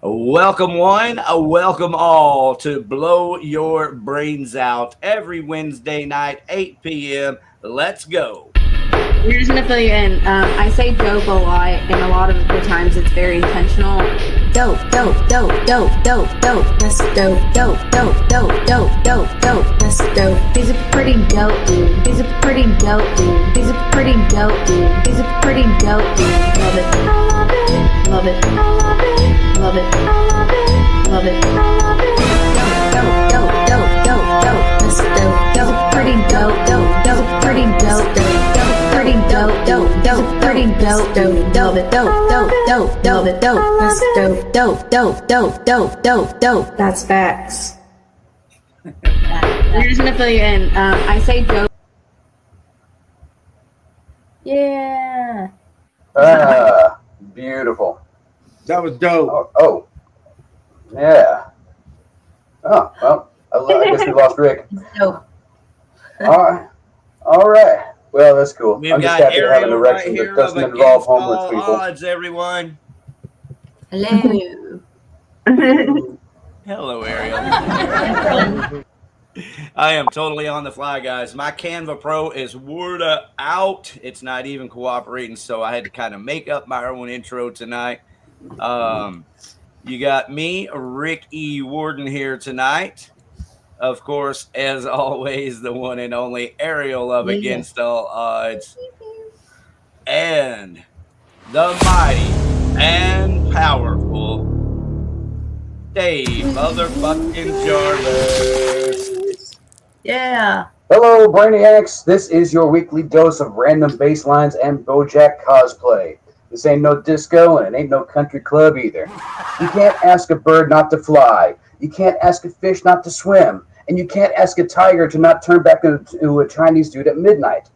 Welcome one, welcome all to Blow Your Brains Out every Wednesday night, 8 p.m. Let's go. We're just gonna fill you in. I say dope a lot, and a lot of the times it's very intentional. Dope, dope, dope, dope, dope, dope. That's dope, dope, dope, dope, dope, dope, dope. That's dope. These are pretty dope, dude. These are pretty dope, dude. These are pretty dope, dude. These are pretty dope, dude. Love it, I love it, love it, I love it, love it, I love it, love it, I love it. Dope, dope, dope, dope, dope. That's dope. These are pretty dope, dope, dope, pretty dope, dope. Pretty dope, dope, dope, pretty dope, dope, dope, dope, dope, dope, dope, dope, that's dope, dope, dope, dope, dope, dope, dope. That's facts. We're just gonna fill you in. I say dope. Yeah. Beautiful. That was dope. Oh, yeah. Oh, well, I guess we lost Rick. Dope. All right. Well, that's cool. We've I'm just got happy to have an Ariel erection right that doesn't here involve against all homeless people. odds, everyone. Hello. Hello, Ariel. I am totally on the fly, guys. My Canva Pro is word out. It's not even cooperating, so I had to kind of make up my own intro tonight. You got me, Rick E. Warden, here tonight. Of course, as always, the one and only Ariel of Against All Odds. And the mighty and powerful Dave motherfucking Jarvis. Yeah. Hello, Brainiacs. This is your weekly dose of random bass lines and BoJack cosplay. This ain't no disco, and it ain't no country club either. You can't ask a bird not to fly. You can't ask a fish not to swim. And you can't ask a tiger to not turn back into a Chinese dude at midnight.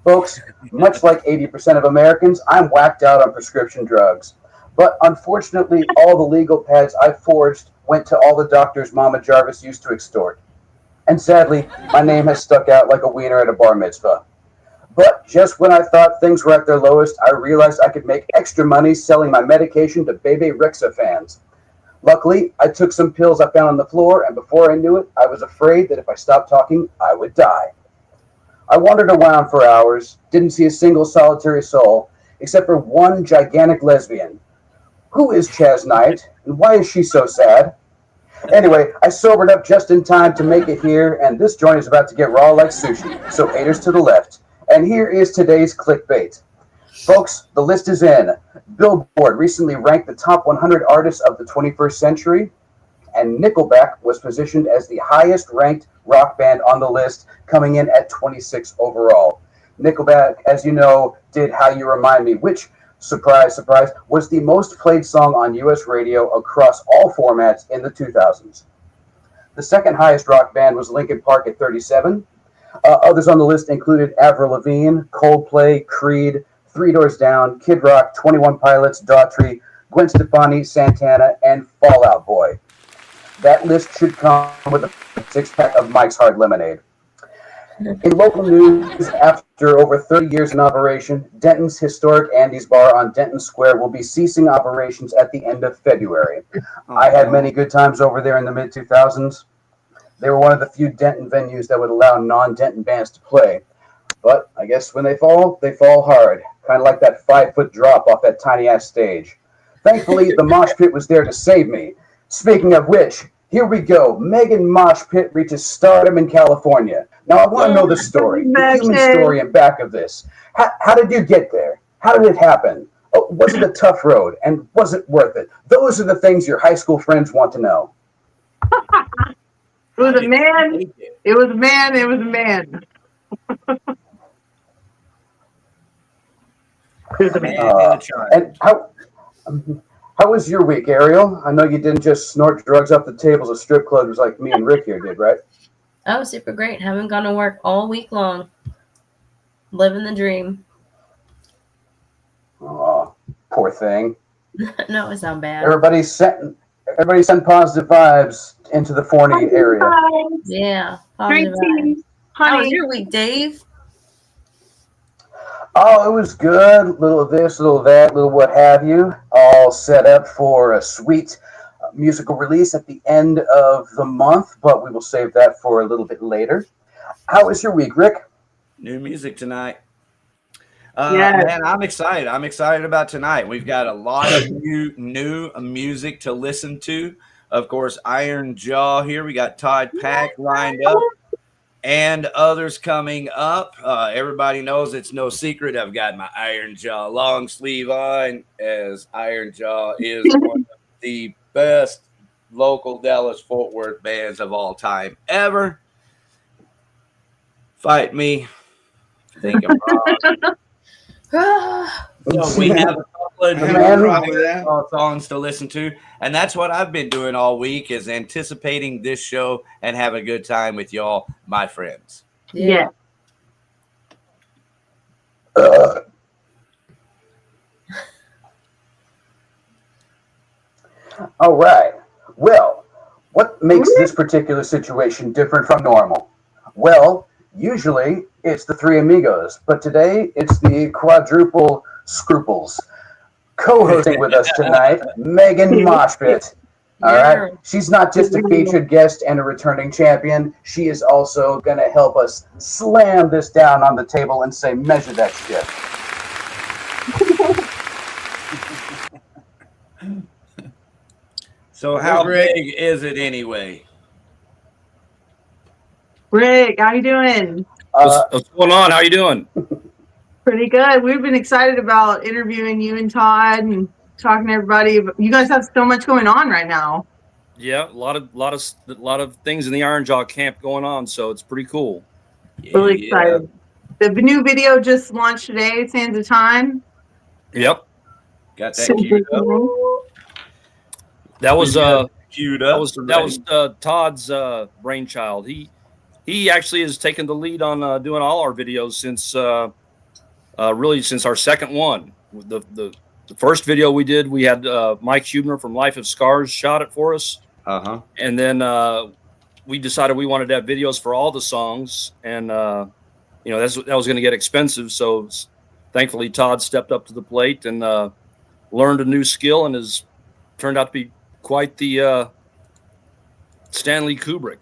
Folks, much like 80% of Americans, I'm whacked out on prescription drugs. But unfortunately, all the legal pads I forged went to all the doctors Mama Jarvis used to extort. And sadly, my name has stuck out like a wiener at a bar mitzvah. But just when I thought things were at their lowest, I realized I could make extra money selling my medication to Bebe Rexha fans. Luckily, I took some pills I found on the floor, and before I knew it, I was afraid that if I stopped talking, I would die. I wandered around for hours, didn't see a single solitary soul, except for one gigantic lesbian. Who is Chaz Knight, and why is she so sad? Anyway, I sobered up just in time to make it here, and this joint is about to get raw like sushi, so haters to the left. And here is today's clickbait. Folks, the list is in. Billboard recently ranked the top 100 artists of the 21st century, and Nickelback was positioned as the highest-ranked rock band on the list, coming in at 26 overall. Nickelback, as you know, did How You Remind Me, which, surprise, surprise, was the most played song on U.S. radio across all formats in the 2000s. The second highest rock band was Linkin Park at 37. Others on the list included Avril Lavigne, Coldplay, Creed, Three Doors Down, Kid Rock, 21 Pilots, Daughtry, Gwen Stefani, Santana, and Fall Out Boy. That list should come with a six-pack of Mike's Hard Lemonade. In local news, after over 30 years in operation, Denton's historic Andy's Bar on Denton Square will be ceasing operations at the end of February. I had many good times over there in the mid-2000s. They were one of the few Denton venues that would allow non-Denton bands to play. But I guess when they fall hard. Kind of like that 5-foot drop off that tiny-ass stage. Thankfully, the mosh pit was there to save me. Speaking of which, here we go. Meagan mosh pit reaches stardom in California. Now, I want to know the story, the human story in back of this. How did you get there? How did it happen? Was it a tough road? And was it worth it? Those are the things your high school friends want to know. It was a man. It was a man. It was a man. And how was your week, Ariel? I know you didn't just snort drugs off the tables of strip clubs like me and Rick here did, right? Oh, super great. Haven't gone to work all week long. Living the dream. Oh, poor thing. No, it's not bad. Everybody send positive vibes into the Forney area. Yeah. Positive vibes. How was your week, Dave? Oh, it was good. Little of this, little of that, little what have you. All set up for a sweet musical release at the end of the month, but we will save that for a little bit later. How was your week, Rick? New music tonight. Yes. Man, I'm excited. I'm excited about tonight. We've got a lot of new music to listen to. Of course, Iron Jaw here. We got Todd Pack lined up and others coming up. Everybody knows it's no secret. I've got my Iron Jaw long sleeve on, as Iron Jaw is one of the best local Dallas-Fort Worth bands of all time ever. Fight me. I think I'm wrong. So we have a couple of songs to listen to, and that's what I've been doing all week, is anticipating this show and have a good time with y'all, my friends. Yeah. All right. Well, what makes this particular situation different from normal? Well, usually it's the three amigos, but today it's the quadruple scruples. Co-hosting with us tonight, Meagan MoshPit. All right. She's not just a featured guest and a returning champion. She is also going to help us slam this down on the table and say, measure that shit. So how big is it anyway? Rick, how you doing? What's going on? How you doing? Pretty good. We've been excited about interviewing you and Todd and talking to everybody. You guys have so much going on right now. Yeah, a lot of things in the Iron Jaw camp going on, so it's pretty cool. Really excited. The new video just launched today, Sands of Time. Yep. Got that queued up. That was queued up. That was Todd's brainchild. He actually has taken the lead on doing all our videos since really since our second one. The first video we did, we had Mike Hubner from Life of Scars shot it for us. And then we decided we wanted to have videos for all the songs, and you know, that was going to get expensive. So thankfully, Todd stepped up to the plate and learned a new skill, and has turned out to be quite the Stanley Kubrick.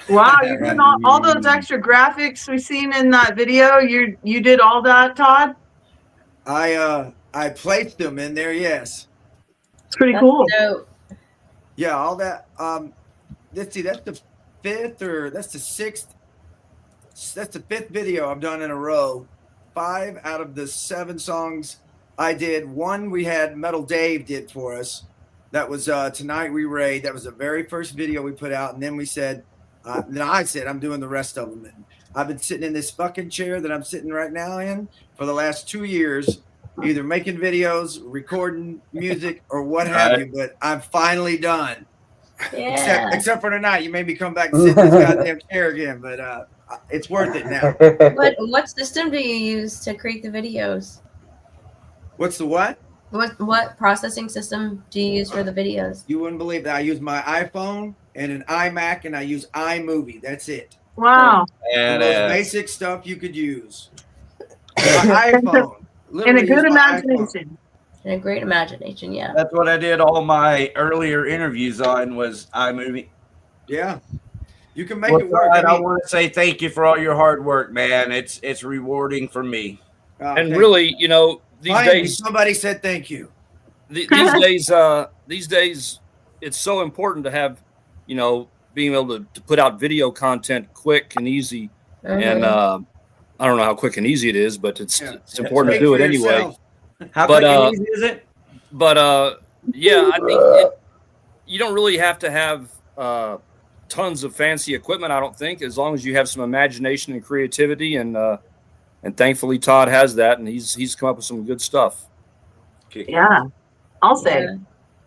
Wow, you're doing all those extra graphics we've seen in that video. You did all that, Todd? I placed them in there, yes. It's pretty cool. Dope. Yeah, all that. Let's see, that's the fifth, or that's the sixth. That's the fifth video I've done in a row. 5 out of the 7 songs I did. One we had Metal Dave did for us. That was Tonight We Raid. That was the very first video we put out, and then we said, then I said, I'm doing the rest of them. And I've been sitting in this fucking chair that I'm sitting right now in for the last 2 years, either making videos, recording music, or what have you. But I'm finally done. Yeah. Except for tonight. You made me come back and sit in this goddamn chair again. But it's worth it now. What system do you use to create the videos? What's the what? What processing system do you use for the videos? You wouldn't believe that. I use my iPhone and an iMac, and I use iMovie. That's it. Wow. And most basic stuff you could use. My iPhone. And a good imagination. And a great imagination, yeah. That's what I did all my earlier interviews on, was iMovie. Yeah. You can make it work. I want to say thank you for all your hard work, man. It's rewarding for me. And really, you know, these days somebody said thank you. These days, it's so important to have, you know, being able to put out video content quick and easy. And I don't know how quick and easy it is, but it's important to do it anyway. How quick and easy is it? But yeah, I think you don't really have to have tons of fancy equipment, I don't think, as long as you have some imagination and creativity, and thankfully Todd has that, and he's come up with some good stuff. Yeah, I'll say. Yeah.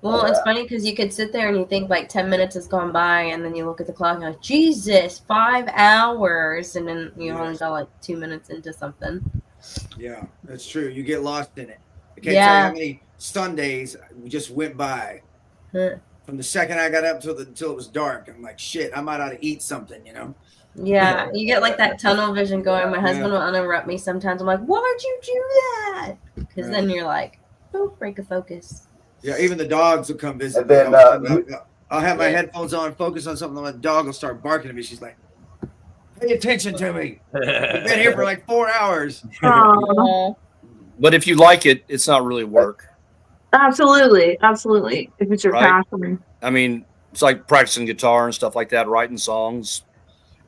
Well, it's funny because you could sit there and you think like 10 minutes has gone by, and then you look at the clock and you're like, Jesus, 5 hours, and then you only got like 2 minutes into something. Yeah, that's true. You get lost in it. I can't tell you how many Sundays just went by. From the second I got up till it was dark. I'm like, shit, I might ought to eat something, you know? Yeah, you get like that tunnel vision going. My husband will uninterrupt me sometimes. I'm like, why'd you do that? Because then you're like, don't break a focus. Yeah, even the dogs will come visit. And then I'll have my headphones on, focus on something, and my dog will start barking at me. She's like, "Pay attention to me. We've been here for like 4 hours." Aw. But if you like it, it's not really work. Absolutely, absolutely. If it's your Right. passion. I mean, it's like practicing guitar and stuff like that, writing songs.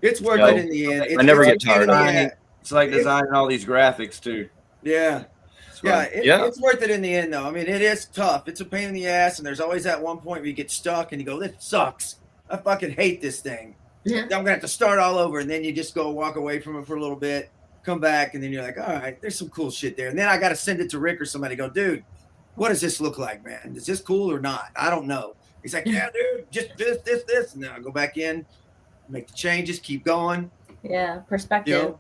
It's worth No, it in the end. I never it's get tired of it. It's like designing all these graphics too. Yeah. It's Yeah, fun. it's worth it in the end, though. I mean, it is tough. It's a pain in the ass, and there's always that one point where you get stuck and you go, "This sucks. I fucking hate this thing. Yeah. I'm gonna have to start all over." And then you just go walk away from it for a little bit, come back, and then you're like, "All right, there's some cool shit there." And then I got to send it to Rick or somebody. Go, "Dude, what does this look like, man? Is this cool or not? I don't know." He's like, "Yeah, dude, just this." And then I go back in, make the changes, keep going. Yeah, You perspective. know,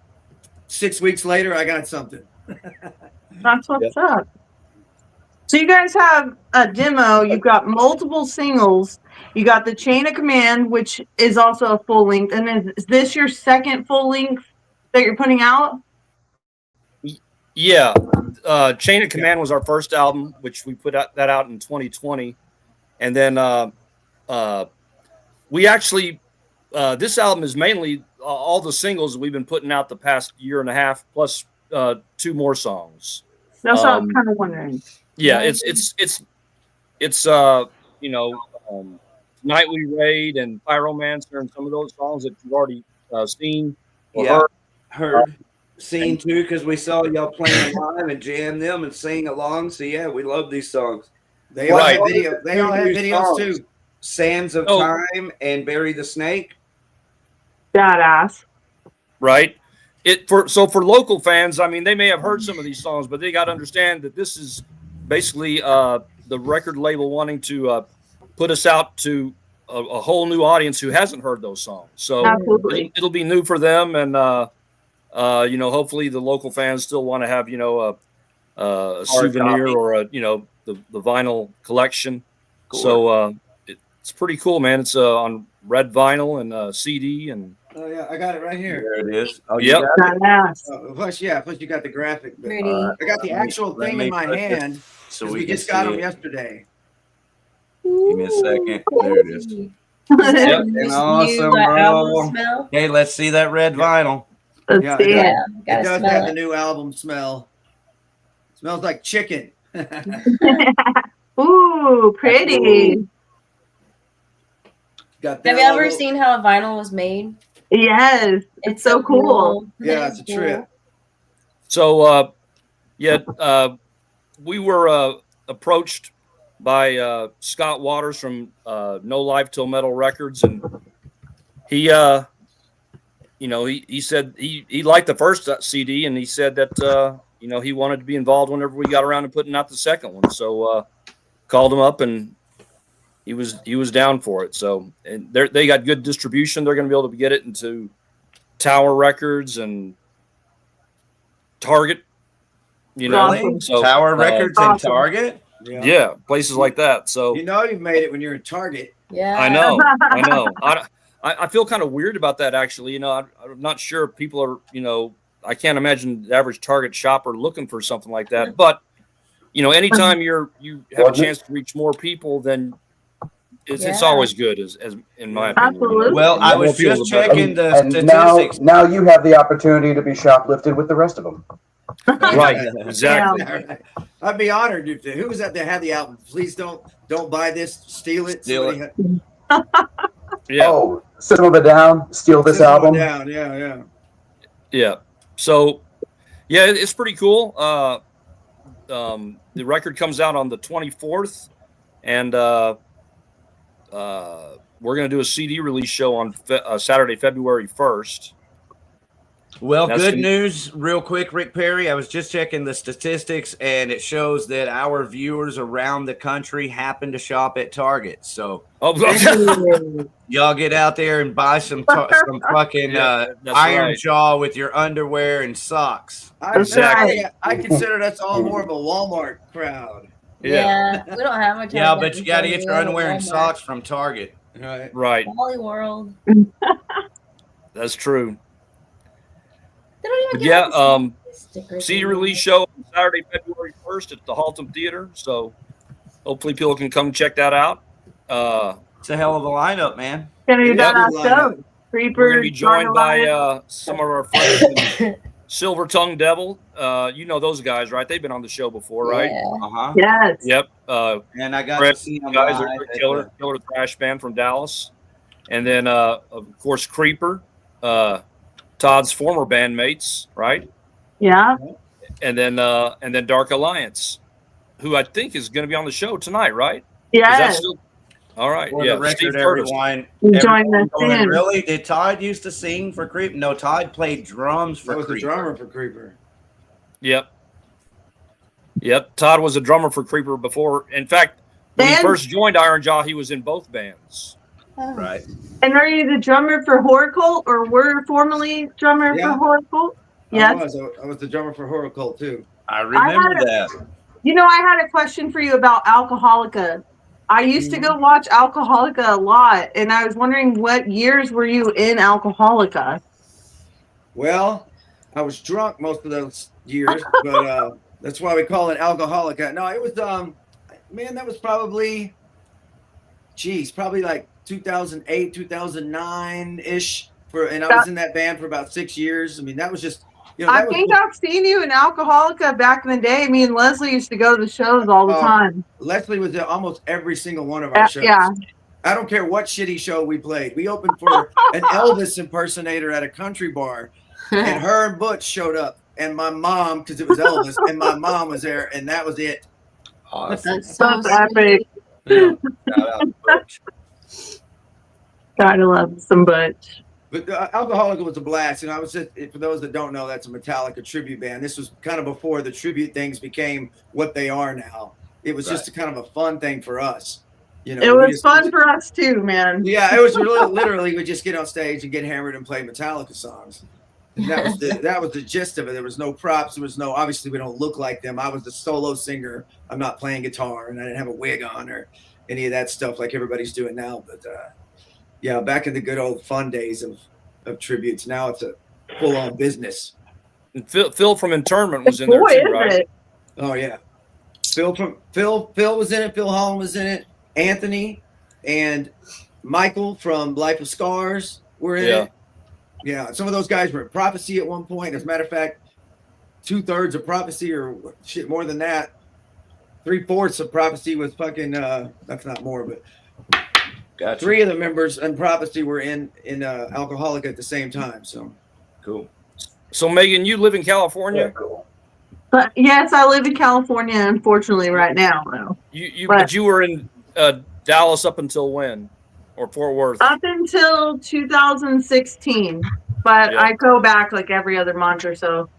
6 weeks later, I got something. That's what's up. So you guys have a demo. You've got multiple singles. You got the Chain of Command, which is also a full length. And is this your second full length that you're putting out? Yeah. Chain of Command was our first album, which we put that out in 2020. And then we actually, this album is mainly all the singles that we've been putting out the past year and a half, plus 2 more songs. That's what I was kind of wondering. Yeah, it's you know, Nightly Raid and Pyromancer and some of those songs that you've already seen or Yeah. heard. Seen too, because we saw y'all playing live and jam them and sing along. So yeah, we love these songs. They all Right. have video. They all have videos too. Sands of Oh. Time and Bury the Snake. Badass. Right. So for local fans, I mean, they may have heard some of these songs, but they got to understand that this is basically the record label wanting to put us out to a whole new audience who hasn't heard those songs. So Absolutely. it'll be new for them, and you know, hopefully the local fans still want to have, you know, a souvenir copy. or the vinyl collection. Cool. So it's pretty cool, man. It's on red vinyl and CD and. Oh yeah, I got it right here. There it is. Oh, Yep. you got it? Badass. Plus you got the graphic. But, Pretty. I got the actual Let thing me in my put this hand. So 'Cause we we can just got see them it. yesterday. Give me a second. There it is. Yep. And awesome, bro. Album smell. Hey, let's see that red vinyl. Let's Yeah, see yeah. it. Yeah, It gotta does smell have the it. new album smell. Smells like chicken. Ooh, pretty. Got Have that you ever logo. seen how a vinyl was made? Yes. It's so cool. Yeah, It's it's a trip. So, we were approached by Scott Waters from No Life Till Metal Records, and he, you know, he said he liked the first CD, and he said that you know, he wanted to be involved whenever we got around to putting out the second one. So called him up, and he was down for it. So, and they got good distribution. They're going to be able to get it into Tower Records and Target. You know, Awesome. so, Tower Records and awesome. Target. yeah, places like that. So You know you've made it when you're in Target. Yeah. I know. I feel kind of weird about that, actually. You know, I'm not sure if people are, you know, I can't imagine the average Target shopper looking for something like that. But, you know, anytime you have a chance to reach more people, then it's Yeah. always good, as in my opinion. Absolutely. Well, I More was people, just the better. checking the And statistics. now you have the opportunity to be shoplifted with the rest of them. Right, exactly. I'd be honored if who was that that had the album. Please don't buy this, steal it. Steal it. Somebody Yeah, Oh, System of a Down, steal this System of a album. Down. Yeah. yeah. So, yeah, it's pretty cool. The record comes out on the 24th, and we're going to do a CD release show on Saturday, February 1st. Well, That's good gonna- news, real quick, Rick Perry. I was just checking the statistics, and it shows that our viewers around the country happen to shop at Target. So Oh, y'all get out there and buy some fucking Yeah, that's Iron right. Jaw with your underwear and socks. Exactly. I consider that's all more of a Walmart crowd. Yeah. We don't have a Yeah, Target but you got to get in your underwear and Walmart. socks from Target. Right. Right, Wally World. that's true. They don't But even yeah, get stickers. CD anymore. release show on Saturday, February 1st at the Haltom Theater. So hopefully people can come check that out. It's a hell of a lineup, man. Gonna be a Yep. badass show. Creeper. We're gonna be joined by Jarvis. some of our friends. Silver Tongue Devil. You know those guys, right? They've been on the show before, right? Uh-huh. Yes. Yep. And I got Fred, to see them guys are live at killer thrash band from Dallas. And then of course Creeper, Todd's former bandmates, right? Yeah. And then Dark Alliance, who I think is gonna be on the show tonight, right? Yes. All right. For Yeah. the record, Steve Curtis. everyone. Join us going, in. really? Did Todd used to sing for Creeper? No, Todd played drums for That was the Creeper. drummer for Creeper. Yep. Todd was a drummer for Creeper before. In fact, when he And- first joined Iron Jaw, he was in both bands. Right. And are you the drummer for Horror Cult, or were formerly drummer Yeah. for Horror Cult? Yes. I was the drummer for Horror Cult too. I remember had that. You know, I had a question for you about Alcoholica. I used to go watch Alcoholica a lot, and I was wondering what years were you in Alcoholica? Well, I was drunk most of those years, but that's why we call it Alcoholica. No, it was man, that was probably probably like 2008, 2009-ish and I was in that band for about 6 years. I mean, that was just I think I've seen you in Alcoholica back in the day. Me and Leslie used to go to the shows all the time. Leslie was at almost every single one of our shows. Yeah. I don't care what shitty show we played. We opened for an Elvis impersonator at a country bar, and her and Butch showed up, and my mom, because it was Elvis, and my mom was there, and that was it. Awesome. That's so That's epic. Shout out to Butch. Gotta love some Butch. But Alcoholica was a blast, and I was just, for those that don't know, that's a Metallica tribute band. This was kind of before the tribute things became what they are now. It was just a kind of a fun thing for us. You know, It was fun for us too, man. Yeah, it was really literally we just get on stage and get hammered and play Metallica songs. And that was the gist of it. There was no props. There was no, obviously we don't look like them. I was the solo singer. I'm not playing guitar, and I didn't have a wig on or any of that stuff like everybody's doing now. But yeah, back in the good old fun days of tributes. Now it's a full-on business. And Phil from Internment was in there Boy, too, is right? it? Oh yeah, Phil was in it. Phil Holland was in it. Anthony and Michael from Life of Scars were in it. Yeah, some of those guys were in Prophecy at one point. As a matter of fact, 2/3 of Prophecy, or shit more than that, 3/4 of Prophecy was fucking. That's not more, but Gotcha. 3 of the members in Prophecy were in Alcoholic at the same time. So Cool. So Megan, you live in California. Yeah, cool. But yes, I live in California, unfortunately, right now, though. But you were in Dallas up until when? Or Fort Worth? Up until 2016. But Yeah. I go back like every other month or so.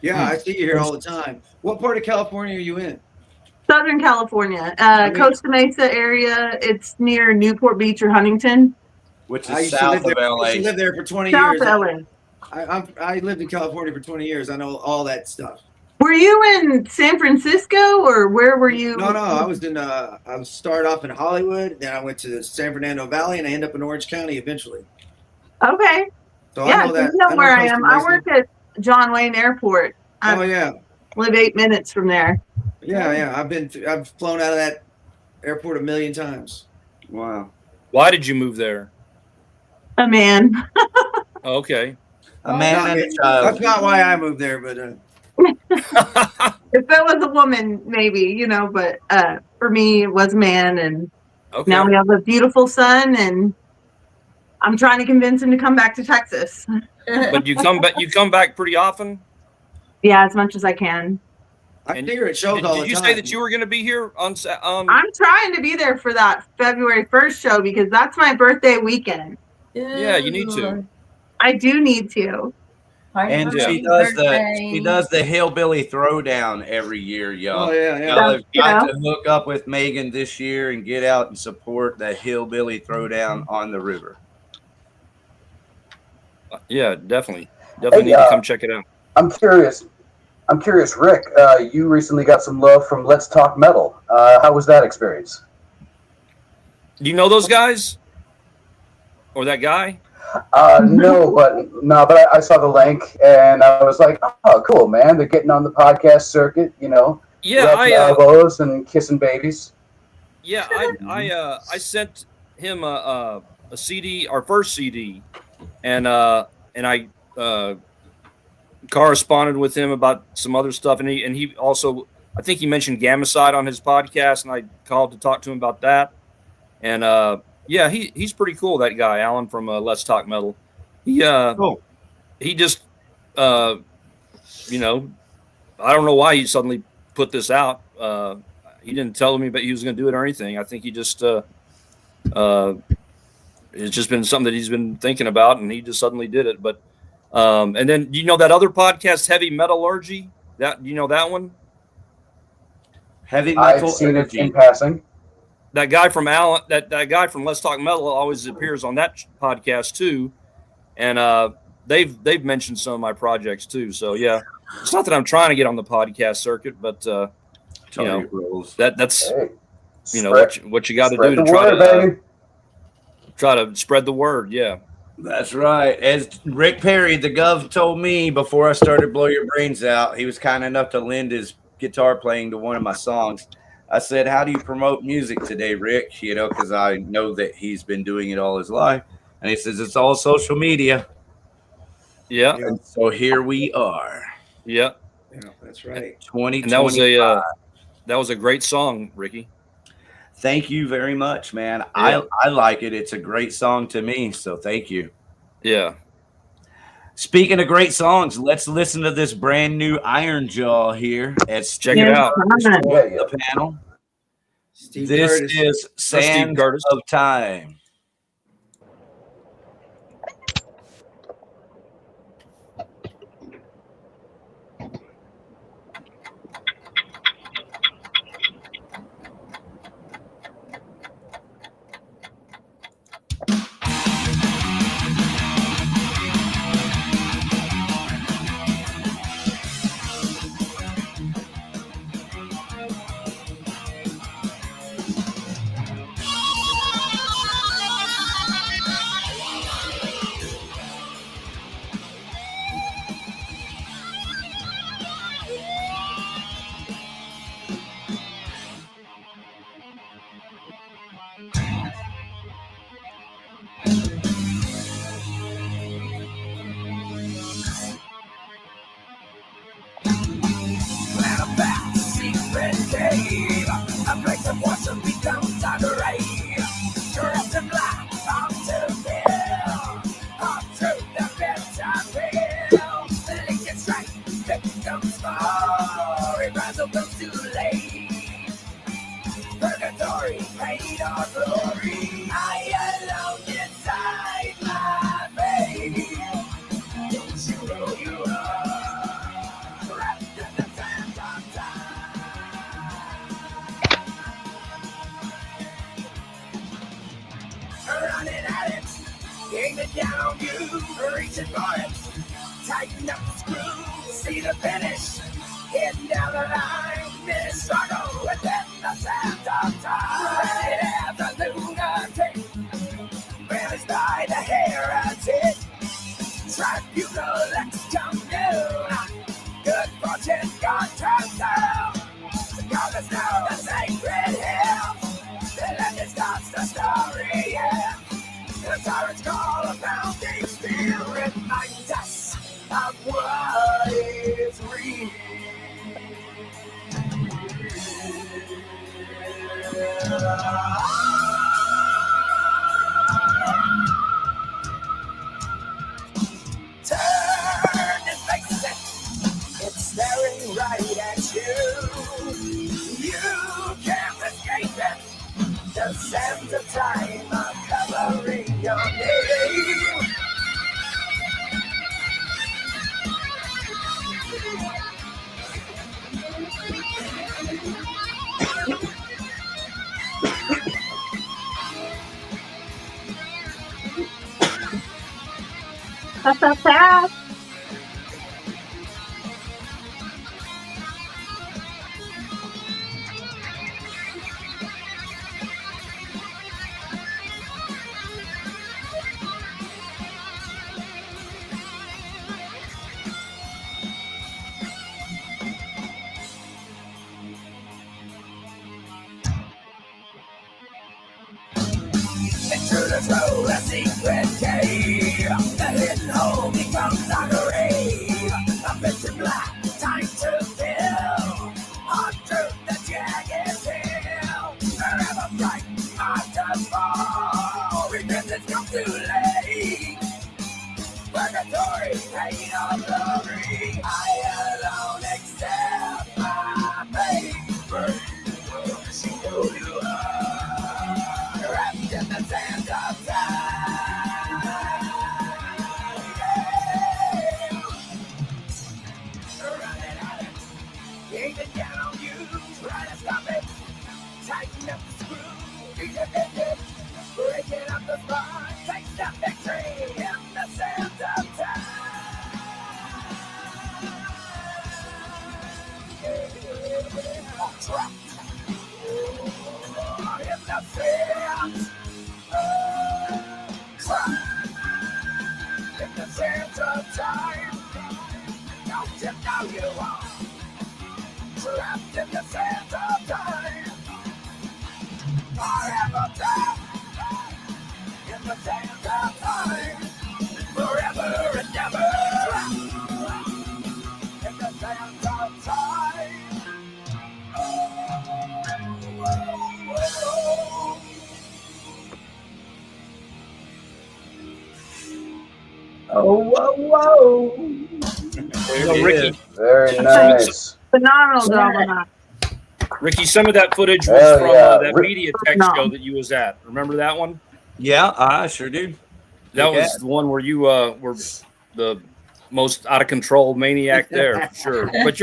yeah, I see you here all the time. What part of California are you in? Southern California, mean- Costa Mesa area. It's near Newport Beach or Huntington. Which I is used to south live there. of I used LA. to live there for 20 South years. LA. I lived in California for 20 years. I know all that stuff. Were you in San Francisco or where were you? No, I was in. I started off in Hollywood, then I went to the San Fernando Valley, and I ended up in Orange County eventually. Okay. So Yeah, I know that. you know I where I Costa am. I Mesa. work at John Wayne Airport. I Oh yeah, live 8 minutes from there. yeah. I've flown out of that airport a million times. Wow. Why did you move there? A man. Oh, okay. A man and a That's child. not why I moved there, but If it was a woman, maybe, you know, but for me, it was a man. And Okay. now we have a beautiful son, and I'm trying to convince him to come back to Texas. But you come back pretty often. Yeah, as much as I can. I And figure it shows all the Did you time. say that you were going to be here on? I'm trying to be there for that February 1st show because that's my birthday weekend. Yeah, you need to. I do need to. And she does the Hillbilly Throwdown every year, y'all. Oh yeah, Y'all have got Yeah. to hook up with Megan this year and get out and support that Hillbilly Throwdown on the river. Yeah, definitely need to come check it out. I'm curious, Rick. You recently got some love from Let's Talk Metal. How was that experience? Do you know those guys? Or that guy? No, but I saw the link and I was like, oh, cool, man. They're getting on the podcast circuit, you know. Yeah, rubbing elbows and kissing babies. I sent him a CD, our first CD, and I corresponded with him about some other stuff, and he also, I think he mentioned Gamicide on his podcast, and I called to talk to him about that. And yeah, he's pretty cool, that guy, Alan from Let's Talk Metal. Cool. He just you know, I don't know why he suddenly put this out. He didn't tell me but he was going to do it or anything. I think he just it's just been something that he's been thinking about, and he just suddenly did it. But and then that other podcast, Heavy Metallurgy, that that one? Heavy Metal. I've seen it in passing. That guy from Alan, that guy from Let's Talk Metal always appears on that podcast too, and they've mentioned some of my projects too. So yeah, it's not that I'm trying to get on the podcast circuit, but that's what you got to do to try to spread the word. Yeah, that's right. As Rick Perry, the Gov, told me before I started Blow Your Brains Out, he was kind enough to lend his guitar playing to one of my songs. I said, "How do you promote music today, Rick?" Because I know that he's been doing it all his life, and he says it's all social media. Yeah. And so here we are. Yeah. Yeah, that's right. 2020. And that was a great song, Ricky. Thank you very much, man. Yeah. I like it. It's a great song to me, so thank you. Yeah. Speaking of great songs, let's listen to this brand new Iron Jaw here. Check it out. The panel. Steve This Curtis. is Sands of Time. Into the true, a secret key. The hidden hole becomes our grave. A picture black, time to fill. Hard truth, the jagged hill. Forever bright, hard to fall. Repentance comes too late. Purgatory, pain or glory. I alone accept my fate. She knew you are wrapped in the sand of time. Running at it, ain't it down on you? Try to stop it, tighten up the screw. Breaking up the spine, take the victory in the sand of time. Trapped in the sand, trapped in the sand of time. Don't you know you are trapped in the sand of time? Forever trapped in the sand of time. Forever and ever in the sand of time. Oh, whoa, whoa. So, Ricky, Very nice. Phenomenal job on that. Ricky, some of that footage was Hell from yeah. that media tech show that you was at. Remember that one? Yeah, I sure do. That Okay. was the one where you were the most out of control maniac there, for sure. But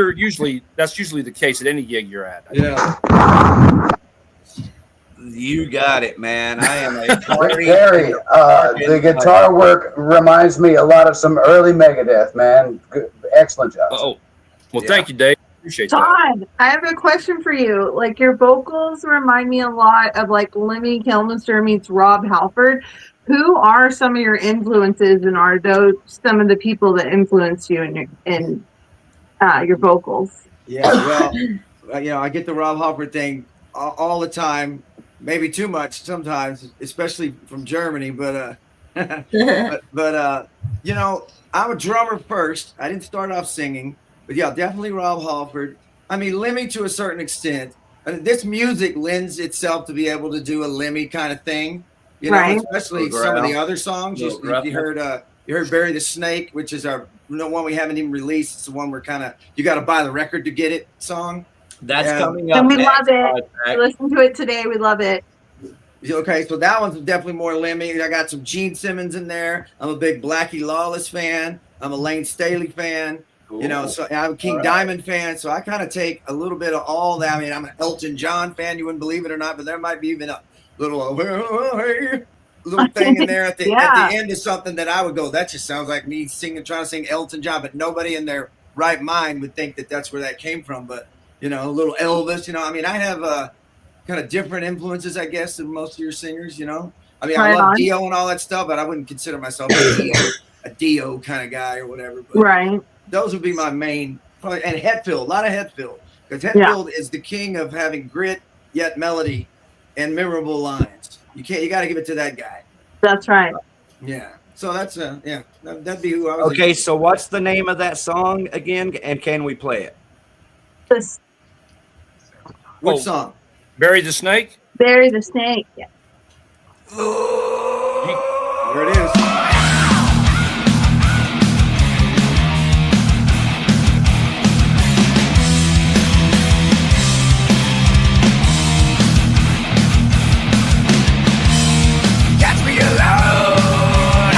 that's usually the case at any gig you're at. Yeah. You got it, man. I am a Gary, the guitar work reminds me a lot of some early Megadeth, man. Good, excellent job. Oh, well, thank you, Dave. Appreciate that. Todd, I have a question for you. Like, your vocals remind me a lot of like Lemmy Kilmister meets Rob Halford. Who are some of your influences, and are those some of the people that influence you in your vocals? Yeah, well, I get the Rob Halford thing all the time, maybe too much sometimes, especially from Germany. But I'm a drummer first. I didn't start off singing, but yeah, definitely Rob Halford. I mean, Lemmy to a certain extent. This music lends itself to be able to do a Lemmy kind of thing, Right. especially some of the other songs. You heard Bury the Snake, which is our one we haven't even released. It's the one we're kind of, you got to buy the record to get it song. That's coming up. And we next, love it. We listened to it today. We love it. Okay, so that one's definitely more Lemmy. I got some Gene Simmons in there. I'm a big Blackie Lawless fan. I'm a Lane Staley fan. Cool. So I'm a King Diamond fan. So I kind of take a little bit of all that. I mean, I'm an Elton John fan. You wouldn't believe it or not, but there might be even a little thing in there at the end of something that I would go, that just sounds like me trying to sing Elton John, but nobody in their right mind would think that that's where that came from. But a little Elvis. I mean, I have kind of different influences, I guess, than most of your singers. I mean, I love Dio and all that stuff, but I wouldn't consider myself a Dio kind of guy or whatever. But right. Those would be my main, probably, and Hetfield, a lot of Hetfield, because Hetfield is the king of having grit yet melody and memorable lines. You got to give it to that guy. That's right. Yeah. So that's that'd be who I was. Okay, so what's the name of that song again, and can we play it? What song? Bury the Snake? Bury the Snake. Yeah. There it is. Catch me alone,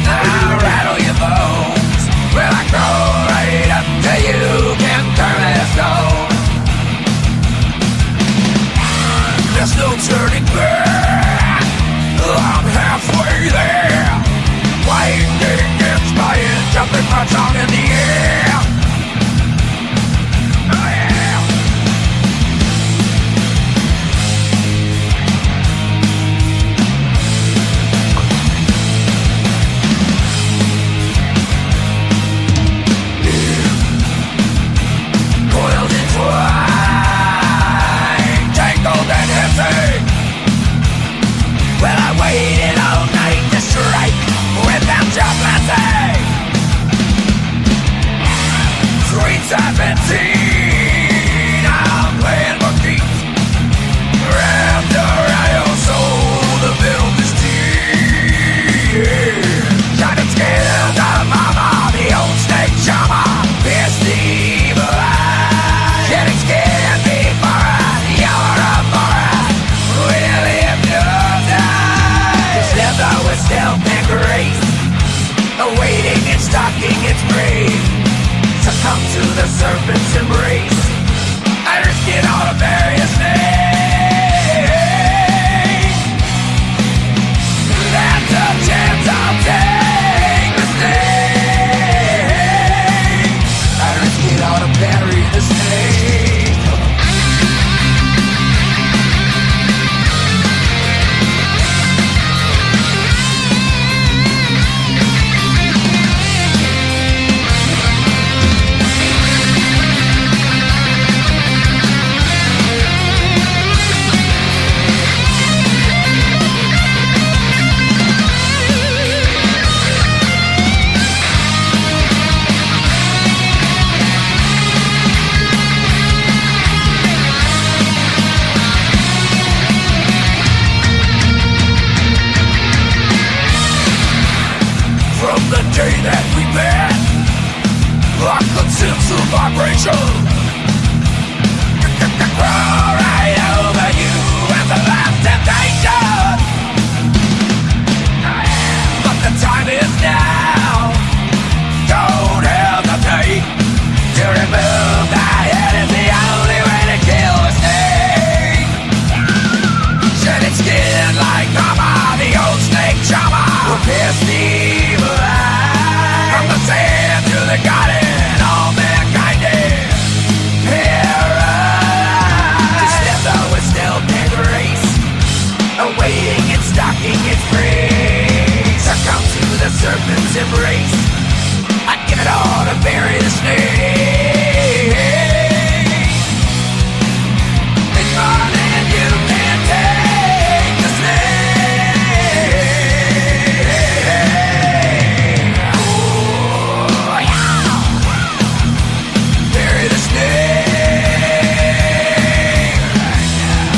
I'll rattle your bones. Will I crawl right up to you? Can turn that stone. There's no turning back. I'm halfway there. I've been seen. I'm playing for keeps. Wrapped around your soul, the film is deep. Shining skin, the mama, the old snake charmer, pierce the evil eye. Shedding skin before us, you're a forest. We'll live to die. This leather with stealth and grace, awaiting and stalking its prey. Succumb to the serpent's embrace. I risk it all to bury its name. That's a chance I'll take. Mistake. I risk it all to bury the snake. From the day that we met, I could sense a vibration. Right over you and the last temptation. But the time is now. Don't hesitate to remove the head. Is the only way to kill a snake. Shedding skin like armor, the old snake charmer will pierce the evil eye. From the sand to the garden, all mankind is paralyzed. This leather with stealth and grace, awaiting and stalking its prey. Succumb to the serpent's embrace. I'd give it all to bury the snake. It's more than you can take the snake. Oh, yeah. Bury the snake right now.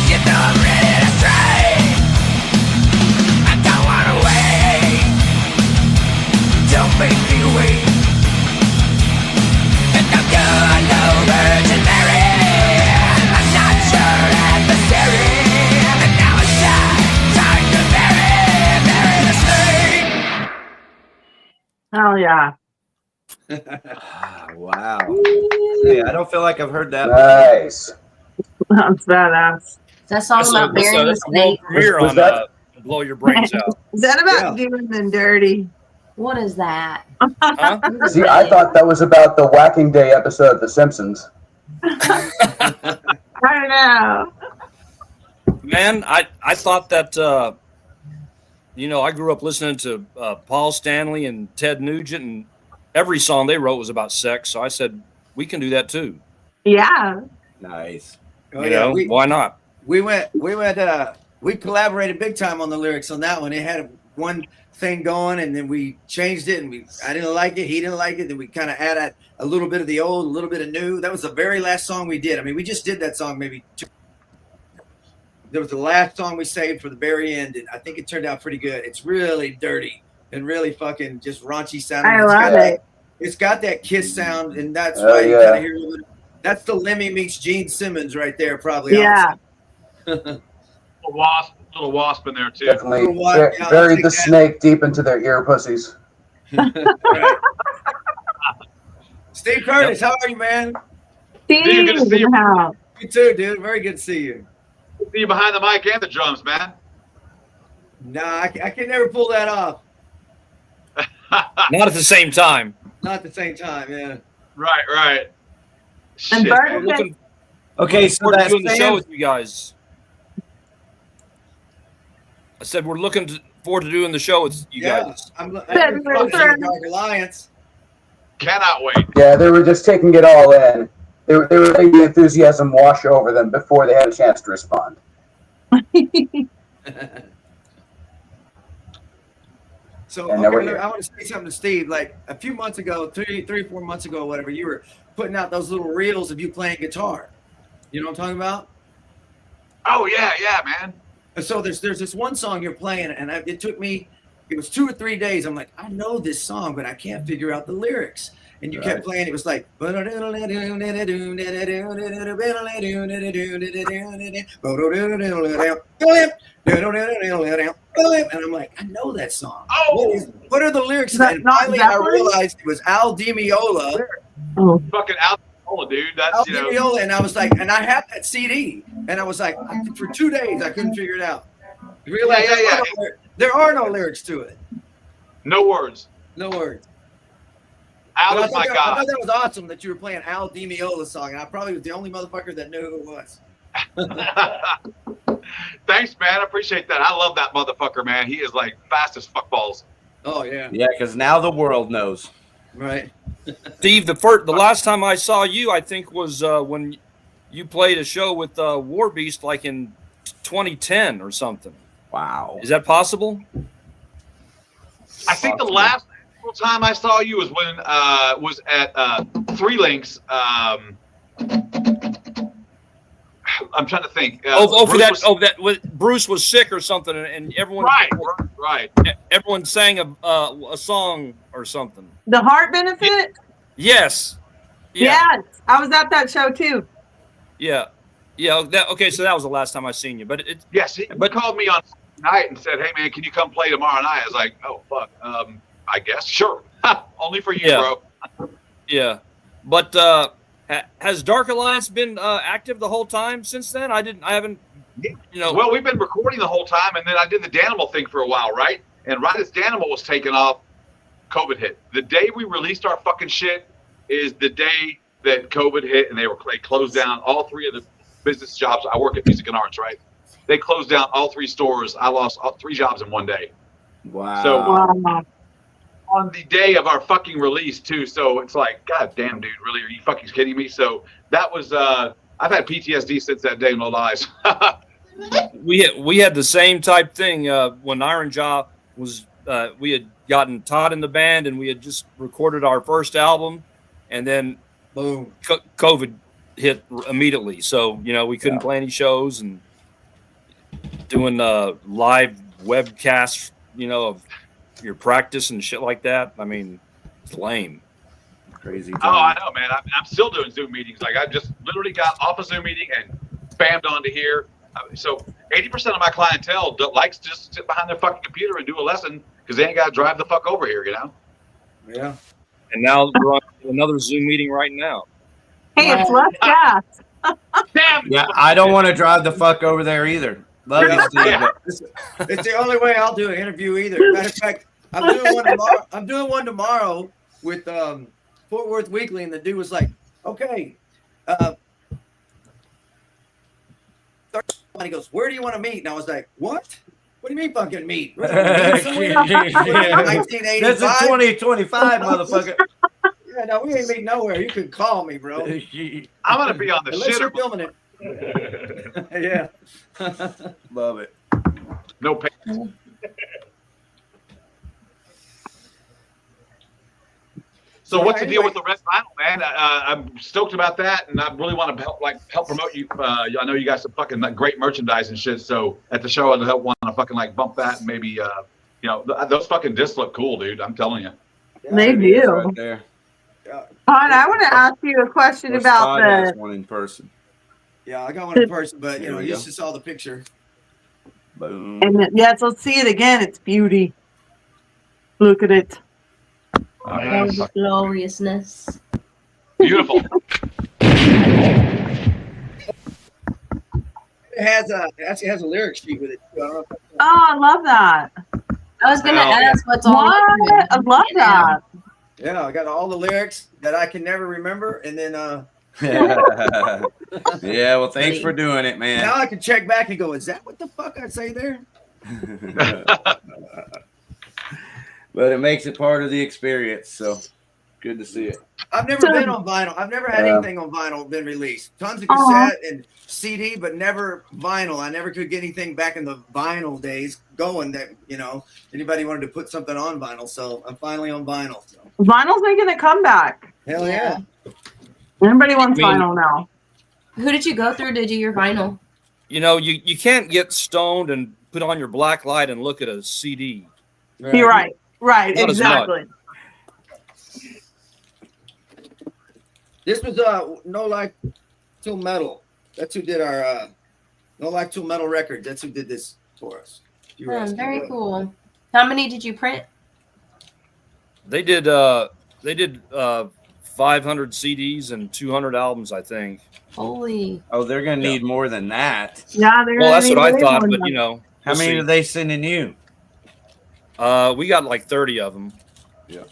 You know I'm ready to strike. I don't wanna wait. Don't make me wait. And I'm good, no Virgin Mary. I'm not your adversary. And now it's time to bury the snake. Oh yeah. Wow. Hey, I don't feel like I've heard that. Nice. That's badass. That song about burying the that's a world snake. premiere Was on that- Blow Your Brains Out. Is that about doing them dirty? What is that? Huh? See, I thought that was about the Whacking Day episode of The Simpsons. I don't know. Man, I thought that, you know, I grew up listening to Paul Stanley and Ted Nugent, and every song they wrote was about sex. So I said, we can do that too. Yeah. Nice. Oh, You yeah, know, why not? we collaborated big time on the lyrics on that one. It had one thing going, and then we changed it, and I didn't like it, he didn't like it, then we kind of added a little bit of the old, a little bit of new. That was the very last song we did. I mean, we just did that song maybe that was the last song we saved for the very end, and I think it turned out pretty good. It's really dirty and really fucking just raunchy sounding. I love it. It's got that Kiss sound, and that's Oh, why you yeah. kind of hear a little bit. That's the Lemmy meets Gene Simmons right there, probably. Yeah. Little wasp in there too. Definitely Little Wasp, yeah, I'll buried take the that. snake deep into their ear pussies. Right. Steve Curtis, how are you, man? Dude, good to see you. Wow. You too, dude. Very good to see you. See you behind the mic and the drums, man. Nah, I can never pull that off. Not at the same time. Not at the same time, yeah. Right. And Shit, Bert man. We're looking Okay, so forward to that's doing the show with you guys. I said we're looking forward to doing the show with you guys. I'm February Dark Alliance. Cannot wait. Yeah, they were just taking it all in. They were letting the enthusiasm wash over them before they had a chance to respond. So And never okay, here. I want to say something to Steve. Like a few months ago, three or 4 months ago, whatever, you were putting out those little reels of you playing guitar. You know what I'm talking about? Oh yeah, man. And so there's this one song you're playing, and it took me. It was 2 or 3 days. I'm like, I know this song, but I can't figure out the lyrics. And you kept playing. It was like, and I'm like, I know that song. Oh, what are the lyrics? Is that And not finally, I Zeppelin? realized it was Al Di Meola. fucking Alcola, dude. That's Al Di Meola, and I was like, and I had that CD, and I was like, for 2 days, I couldn't figure it out. Realized there are no lyrics to it. No words. No words. Al But is my I god. thought that was awesome that you were playing Al Di Meola song, and I probably was the only motherfucker that knew who it was. Thanks, man. I appreciate that. I love that motherfucker, man. He is like fast as fuck balls. Oh yeah, Yeah, because now the world knows. right. Steve, the last time I saw you, I think, was when you played a show with War Beast, like in 2010 or something. Wow. Is that possible? I think the last time I saw you was when was at Three Links. I'm trying to think. Bruce was sick or something, and everyone right. Everyone sang a song or something. The heart benefit? Yes. Yes. I was at that show too. Yeah. Okay, so that was the last time I seen you. But yes, he called me on night and said, "Hey man, can you come play tomorrow night?" I was like, "Oh fuck, I guess sure." Only for you, bro. Yeah, but has Dark Alliance been active the whole time since then? I haven't. Well, we've been recording the whole time, and then I did the Danimal thing for a while, right? And right as Danimal was taking off, COVID hit. The day we released our fucking shit is the day that COVID hit, and they closed down all 3 of the business jobs. I work at Music and Arts, right? They closed down all 3 stores. I lost 3 jobs in one day. Wow. So on the day of our fucking release too. So it's like, God damn, dude, really? Are you fucking kidding me? So that was I've had PTSD since that day, no lies. We had the same type thing when Iron Jaw was. We had gotten Todd in the band, and we had just recorded our first album, and then boom, COVID hit immediately. So we couldn't play any shows, and doing live webcasts, of your practice and shit like that. I mean, it's lame. Crazy time. Oh, I know, man. I'm still doing Zoom meetings. Like I just literally got off a Zoom meeting and spammed onto here. So 80% of my clientele likes to just sit behind their fucking computer and do a lesson because they ain't got to drive the fuck over here, Yeah. And now we're on another Zoom meeting right now. Hey, it's less gas. Damn. Yeah, I don't want to drive the fuck over there either. Love you, Steve. but- It's the only way I'll do an interview either. Matter of fact, I'm doing one tomorrow. I'm doing one tomorrow with Fort Worth Weekly, and the dude was like, "Okay." And he goes, "Where do you want to meet?" And I was like, "What? What do you mean fucking meet? What, This is 1985? 2025, motherfucker. Yeah, no, we ain't meeting nowhere. You can call me, bro. I'm gonna be on the Unless you're shitter. filming it. Yeah. Love it. No pay. So what's the deal with the red vinyl, man? I'm stoked about that, and I really want to help promote you. I know you got some fucking great merchandise and shit. So at the show, I'd want to fucking bump that, and maybe those fucking discs look cool, dude. I'm telling you. They do. Right there. Hon, I want to ask you a question Or about Scott has the. one in person. Yeah, I got one in person, but There we you go. just saw the picture. Boom. And yes, let's see it again. It's beauty. Look at it. Oh, the gloriousness. Beautiful. It actually has a lyric sheet with it. Too. I don't know if Oh, I love that. I was gonna Oh, ask what's all What? I love that. yeah, I got all the lyrics that I can never remember, and then Yeah, well, thanks for doing it, man. now I can check back and go, "Is that what the fuck I say there?" But it makes it part of the experience, so Good to see it. I've never been on vinyl. I've never had anything on vinyl been released. Tons of cassette and CD, but never vinyl. I never could get anything back in the vinyl days going that, you know, anybody wanted to put something on vinyl. So I'm finally on vinyl. So. Vinyl's making a comeback. Hell yeah. Everybody wants vinyl now. Who did you go through to do your vinyl? You know, you can't get stoned and put on your black light and look at a CD. You're right. Right, Not as exactly. This was No Like Till Metal. That's who did our No Like Till Metal record. That's who did this for us. Very cool. How many did you print? They did 500 CDs and 200 albums, I think. Holy. Oh, they're gonna need more than that. Yeah, they're well, that's what I thought, but you know. How many are they sending you? We got like 30 of them. Yeah.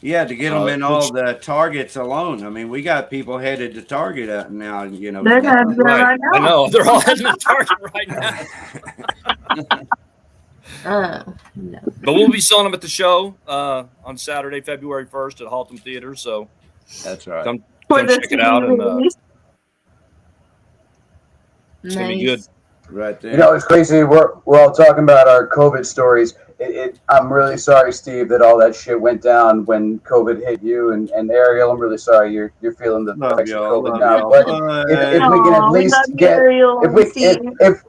Yeah, to get them in all the Targets alone. I mean, we got people headed to Target now. You know, they're right now. I know they're all heading to Target right now. No. But we'll be selling them at the show on Saturday, February 1st at Haltom Theater. So that's right. Come check it out, and it's gonna be good. Right there. You know, it's crazy. We're all talking about our COVID stories. I'm really sorry, Steve, that all that shit went down when COVID hit you, and Ariel. I'm really sorry you're feeling the effects of COVID now. But if we can at least get,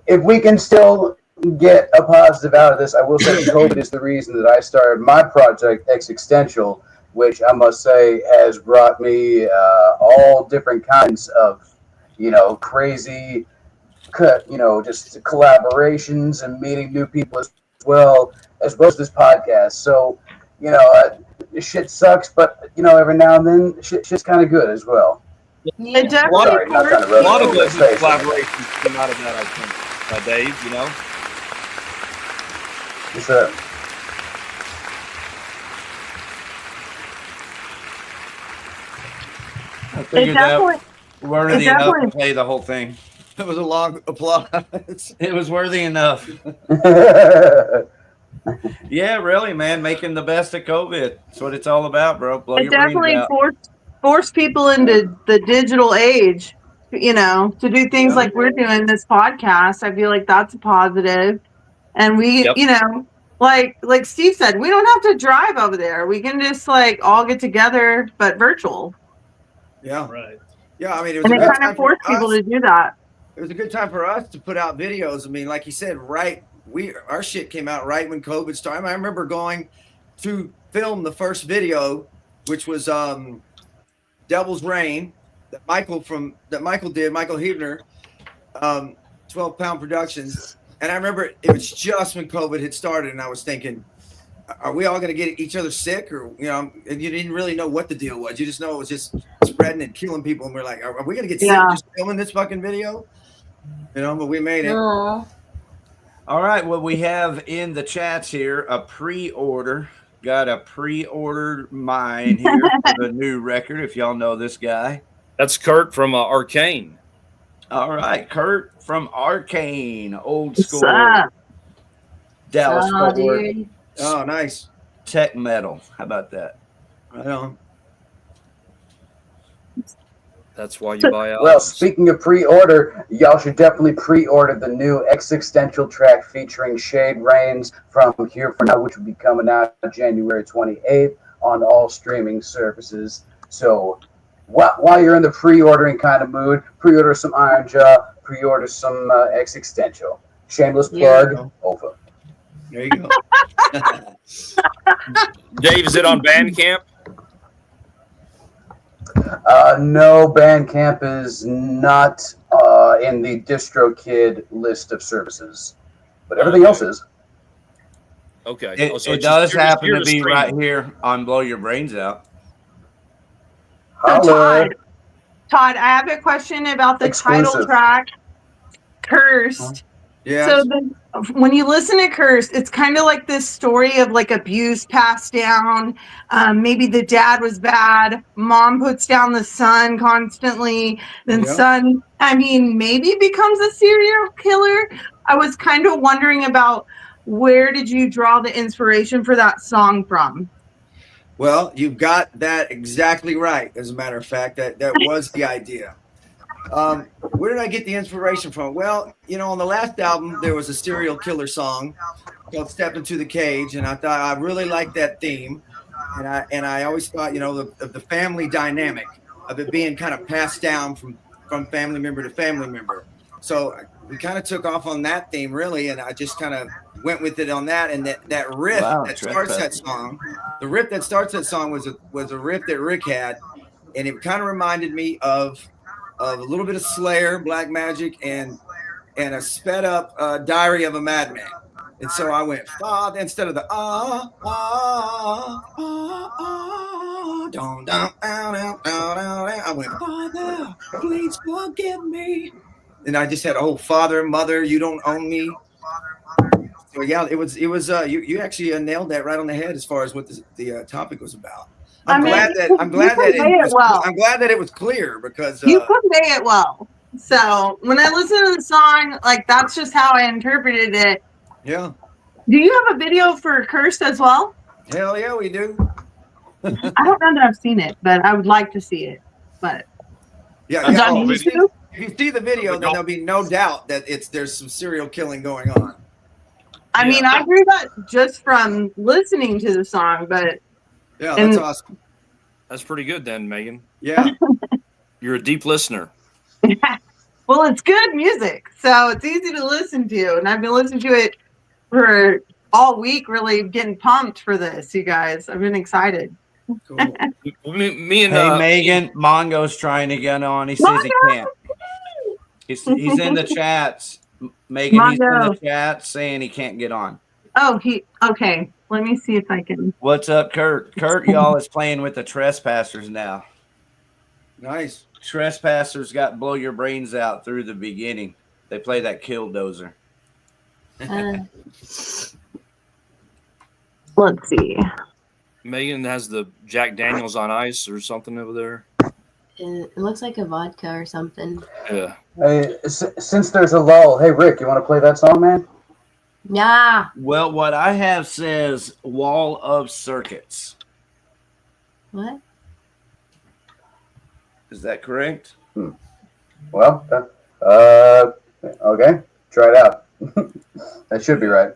if we can still get a positive out of this, I will say COVID is the reason that I started my project Existential, which I must say has brought me all different kinds of, you know, crazy, you know, just collaborations and meeting new people as well as this podcast. So, you know, shit sucks, but you know, every now and then shit's kind of good as well. Yeah. A lot of those collaborations came out of that, I think, Dave. You know. Yes, sir. I figured that worthy enough to play the whole thing. It was a long applause. It was worthy enough. Yeah, really, man. Making the best of COVID. That's what it's all about, bro. Blow it your definitely brains out. forced people into the digital age, you know, to do things like we're doing this podcast. I feel like that's a positive. And we, you know, like Steve said, we don't have to drive over there. We can just like all get together, but virtual. Yeah. Right. Yeah. I mean, it kind of forced people to do that. It was a good time for us to put out videos. I mean, like you said, our shit came out right when COVID started. I remember going to film the first video, which was Devil's Rain that Michael did, Michael Hebner, 12 Pound Productions. And I remember it was just when COVID had started, and I was thinking, are we all going to get each other sick? Or, you know, and you didn't really know what the deal was. You just know it was just spreading and killing people. And we're like, are we going to get sick just filming this fucking video? You know, but we made it. Aww. All right. Well, we have in the chats here a pre-order. Got a pre-ordered mine here for the new record, if y'all know this guy. That's Kurt from Arcane. All right. Kurt from Arcane. Old school. Dallas. Fort Worth. Dude. Oh, nice. Tech metal. How about that? I know. That's why you buy out. Well, speaking of pre-order, y'all should definitely pre-order the new Existential track featuring Shade Rains from Here For Now, which will be coming out January 28th on all streaming services. So while you're in the pre-ordering kind of mood, pre-order some Iron Jaw, pre-order some Existential. Shameless plug, over. There you go. Dave, is it on Bandcamp? No, Bandcamp is not in the DistroKid list of services, but everything else is. Okay. It does happen to be right here on Blow Your Brains Out. So Todd, I have a question about the title track, Cursed. Yeah. So when you listen to Cursed, it's kind of like this story of like abuse passed down. Maybe the dad was bad. Mom puts down the son constantly. Then son, I mean, maybe becomes a serial killer. I was kind of wondering about where did you draw the inspiration for that song from? Well, you've got that exactly right. As a matter of fact, that was the idea. Where did I get the inspiration from? Well, you know, on the last album, there was a serial killer song called Step Into the Cage, and I thought I really liked that theme. And I always thought, you know, of the family dynamic of it being kind of passed down from family member to family member. So we kind of took off on that theme, really, and I just kind of went with it on that. And that riff that starts that song, the riff that starts that song was a riff that Rick had, and it kind of reminded me of a little bit of Slayer, Black Magic, and a sped up Diary of a Madman. And so I went Father instead of the I went Father, please forgive me. And I just had Father, Mother, you don't own me. So yeah, it was you actually nailed that right on the head as far as what the topic was about. I'm glad that it was clear because you convey it well. So when I listen to the song, like that's just how I interpreted it. Yeah. Do you have a video for Cursed as well? Hell yeah, we do. I don't know that I've seen it, but I would like to see it. But yeah, if you see the video, then there'll be no doubt that there's some serial killing going on. I mean, I heard that just from listening to the song, but yeah, that's awesome. That's pretty good then, Megan. Yeah. You're a deep listener. Well, it's good music, so it's easy to listen to, and I've been listening to it for all week, really getting pumped for this, you guys. I've been excited. Cool. me and Megan, Mongo's trying to get on. He says he can't. He's in the chats. Megan, Mongo. He's in the chat saying he can't get on. Oh, okay. Let me see if I can. What's up, Kurt? Kurt, y'all is playing with the Trespassers now. Nice. Trespassers got Blow Your Brains Out through the beginning. They play that Killdozer. Let's see. Megan has the Jack Daniels on ice or something over there. It looks like a vodka or something. Yeah. Hey, since there's a lull, hey Rick, you want to play that song, man? Yeah. Well, what I have says Wall of Circuits. What? Is that correct? Well, okay, try it out. That should be right.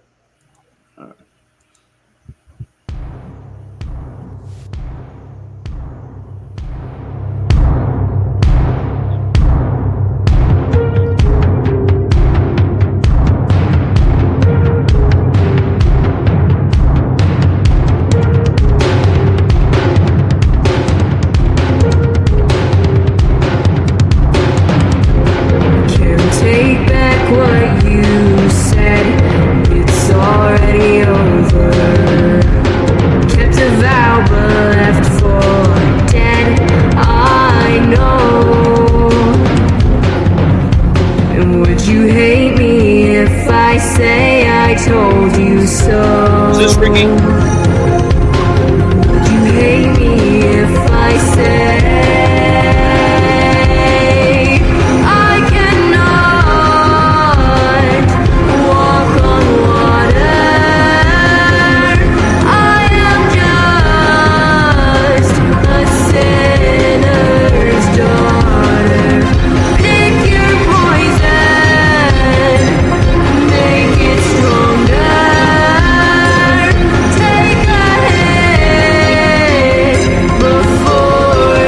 Before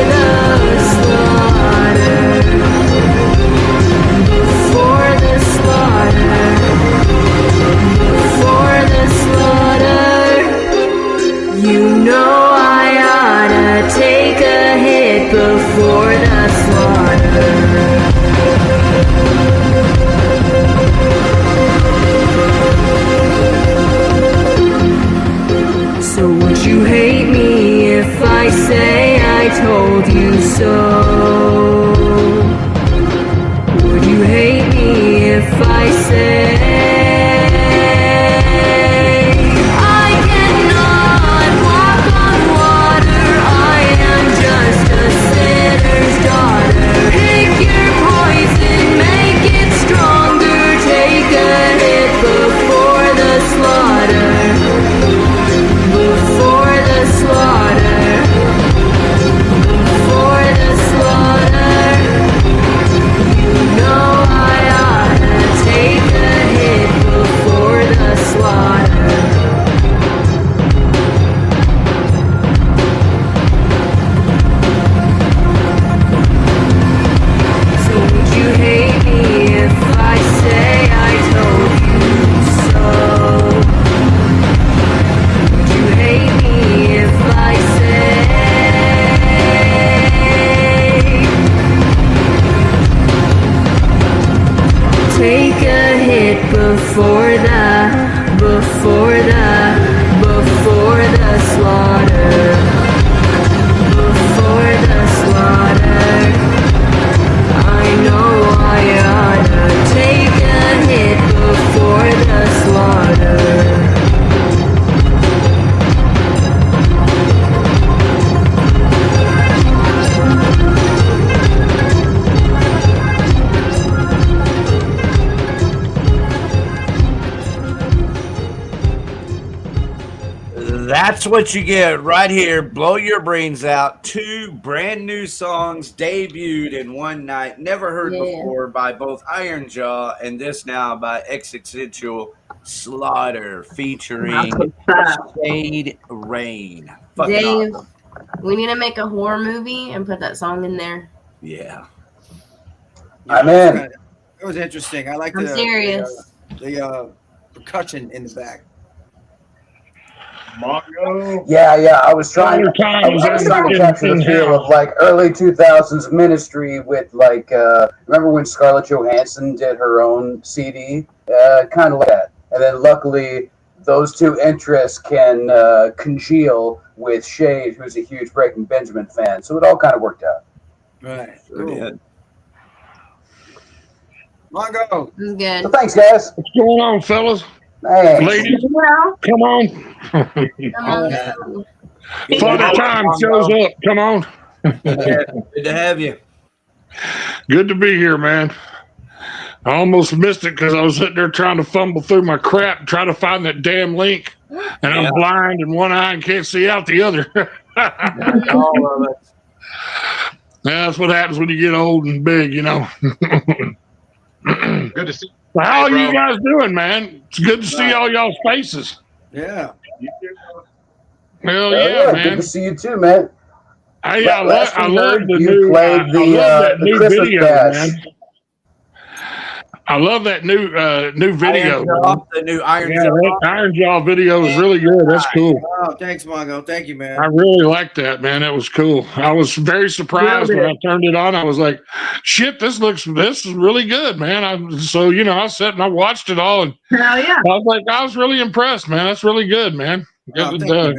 slaughter. Before the slaughter. I know I ought to take a hit before the slaughter. That's what you get right here. Blow your brains out. 2 brand new songs debuted in one night, never heard before by both Iron Jaw and this now by Existential Slaughter featuring Shade Rain. Fucking Dave, awesome. we need to make a horror movie and put that song in there. Yeah. I'm in. It was interesting. I like I'm serious. The percussion in the back. Mongo. Yeah. I was trying to capture the feel of like early 2000s Ministry with like, remember when Scarlett Johansson did her own CD? Kind of like that. And then luckily those two interests can congeal with Shade, who's a huge Breaking Benjamin fan. So it all kind of worked out. Right. Cool. Mongo. This is good. So thanks, guys. What's going on, fellas? Hey. Ladies, come on. Father Time shows up. Come on. Good to have you. Good to be here, man. I almost missed it because I was sitting there trying to fumble through my crap, trying to find that damn link. And I'm blind in one eye and can't see out the other. All of us. That's what happens when you get old and big, you know. Good to see you. How are Hey, you guys doing, man? It's good to see all y'all's faces. Yeah. Hell yeah, man. Good to see you too, man. I love the you played the Christmas video, bash. man. I love that new video. The new Iron Jaw. That Iron Jaw video is really good. That's cool. Oh, thanks, Mongo. Thank you, man. I really liked that, man. That was cool. I was very surprised when I turned it on. I was like, shit, this is really good, man. I sat and I watched it all, and Hell yeah. I was really impressed, man. That's really good, man. Oh, thank you, man.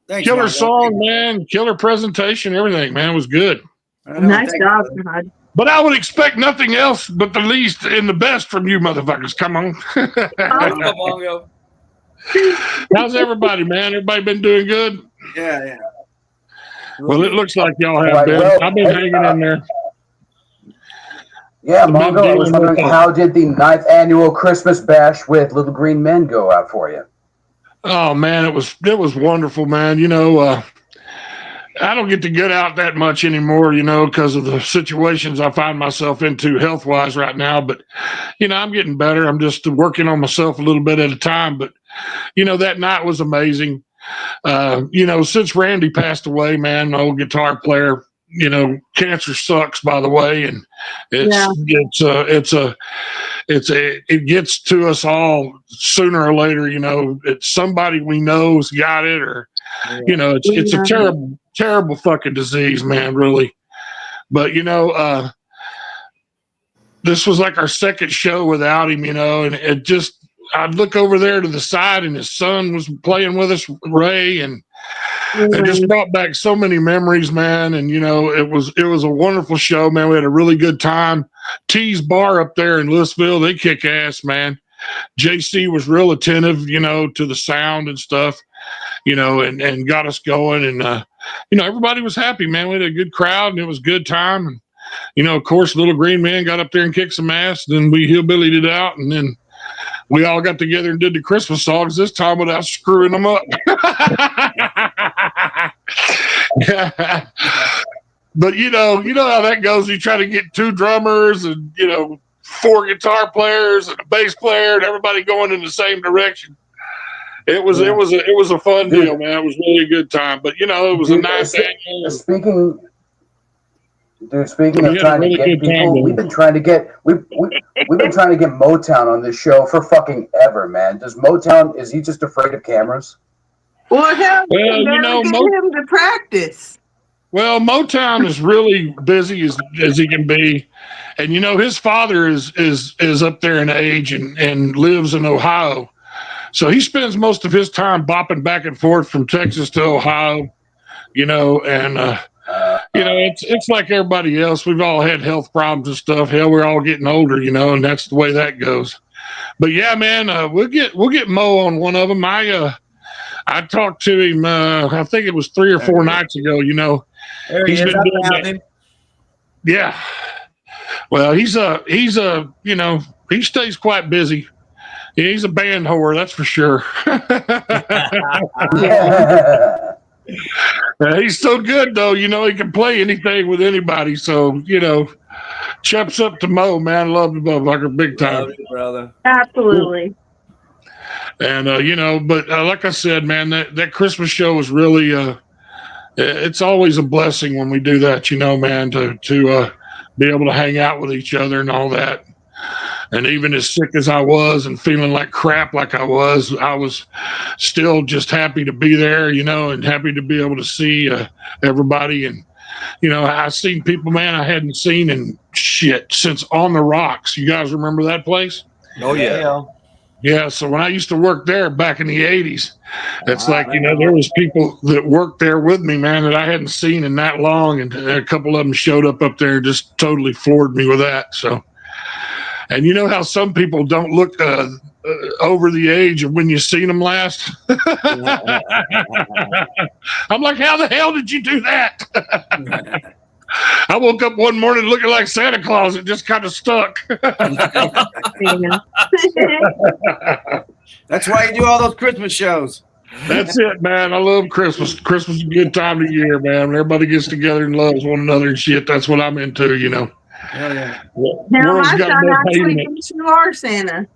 Thanks, Killer Mongo. song, man. Killer presentation, everything, man. It was good. Nice job, God. But I would expect nothing else but the least and the best from you motherfuckers. Come on. Mongo. How's everybody, man? Everybody been doing good? Yeah. Well, it looks like y'all have Right, been. well, I've been hanging in there. Yeah, I've been Mongo, I was dealing wondering, with how did the 9th annual Christmas bash with Little Green Men go out for you? Oh man, it was wonderful, man. You know, I don't get to get out that much anymore, you know, because of the situations I find myself into health wise right now. But, you know, I'm getting better. I'm just working on myself a little bit at a time. But, you know, that night was amazing. You know, since Randy passed away, man, my old guitar player, you know, cancer sucks, by the way. And it gets to us all sooner or later. You know, it's somebody we know's got it, or, you know, it's a terrible fucking disease, man, really. But, you know, this was like our second show without him, you know, and I'd look over there to the side and his son was playing with us, Ray, and it just brought back so many memories, man. And, you know, it was a wonderful show, man. We had a really good time. T's Bar up there in Louisville, they kick ass, man. JC was real attentive, you know, to the sound and stuff, you know, and got us going. And, you know, everybody was happy, man. We had a good crowd and it was a good time. And, you know, of course, Little Green Man got up there and kicked some ass. Then we hillbillied it out. And then we all got together and did the Christmas songs, this time without screwing them up. But you know how that goes. You try to get 2 drummers and, you know, 4 guitar players and a bass player and everybody going in the same direction. It was a fun deal, man. It was really a good time. But you know, it was a nice annual. Speaking of trying to get people, we've been trying to get Motown on this show for fucking ever, man. Is he just afraid of cameras? Well, hell, you know, get him to practice. Well, Motown is really busy as he can be. And his father is up there in age and lives in Ohio. So he spends most of his time bopping back and forth from Texas to Ohio, and it's like everybody else. We've all had health problems and stuff. Hell, we're all getting older, and that's the way that goes. But yeah, man, we'll get Mo on one of them. I talked to him. I think it was 3 or 4 nights ago. There he He's is. been I doing found that. him. Yeah. Well, he stays quite busy. He's a band whore, that's for sure. He's so good though, he can play anything with anybody. So, chaps up to Mo, man. Love the motherfucker big time. Love you, brother. Absolutely. And but like I said, man, that Christmas show was really it's always a blessing when we do that, man, to be able to hang out with each other and all that. And even as sick as I was and feeling like crap like I was still just happy to be there, and happy to be able to see everybody. And I've seen people, man, I hadn't seen in shit since On the Rocks. You guys remember that place? Oh yeah. Yeah, so when I used to work there back in the 80s, it's like, there was people that worked there with me, man, that I hadn't seen in that long, and a couple of them showed up there and just totally floored me with that. So, and you know how some people don't look over the age of when you seen them last? I'm like, how the hell did you do that? I woke up one morning looking like Santa Claus. It just kind of stuck. That's why you do all those Christmas shows. That's it, man. I love Christmas. Christmas is a good time of year, man. When everybody gets together and loves one another and shit. That's what I'm into, Oh, yeah. Now my son actually thinks you are Santa.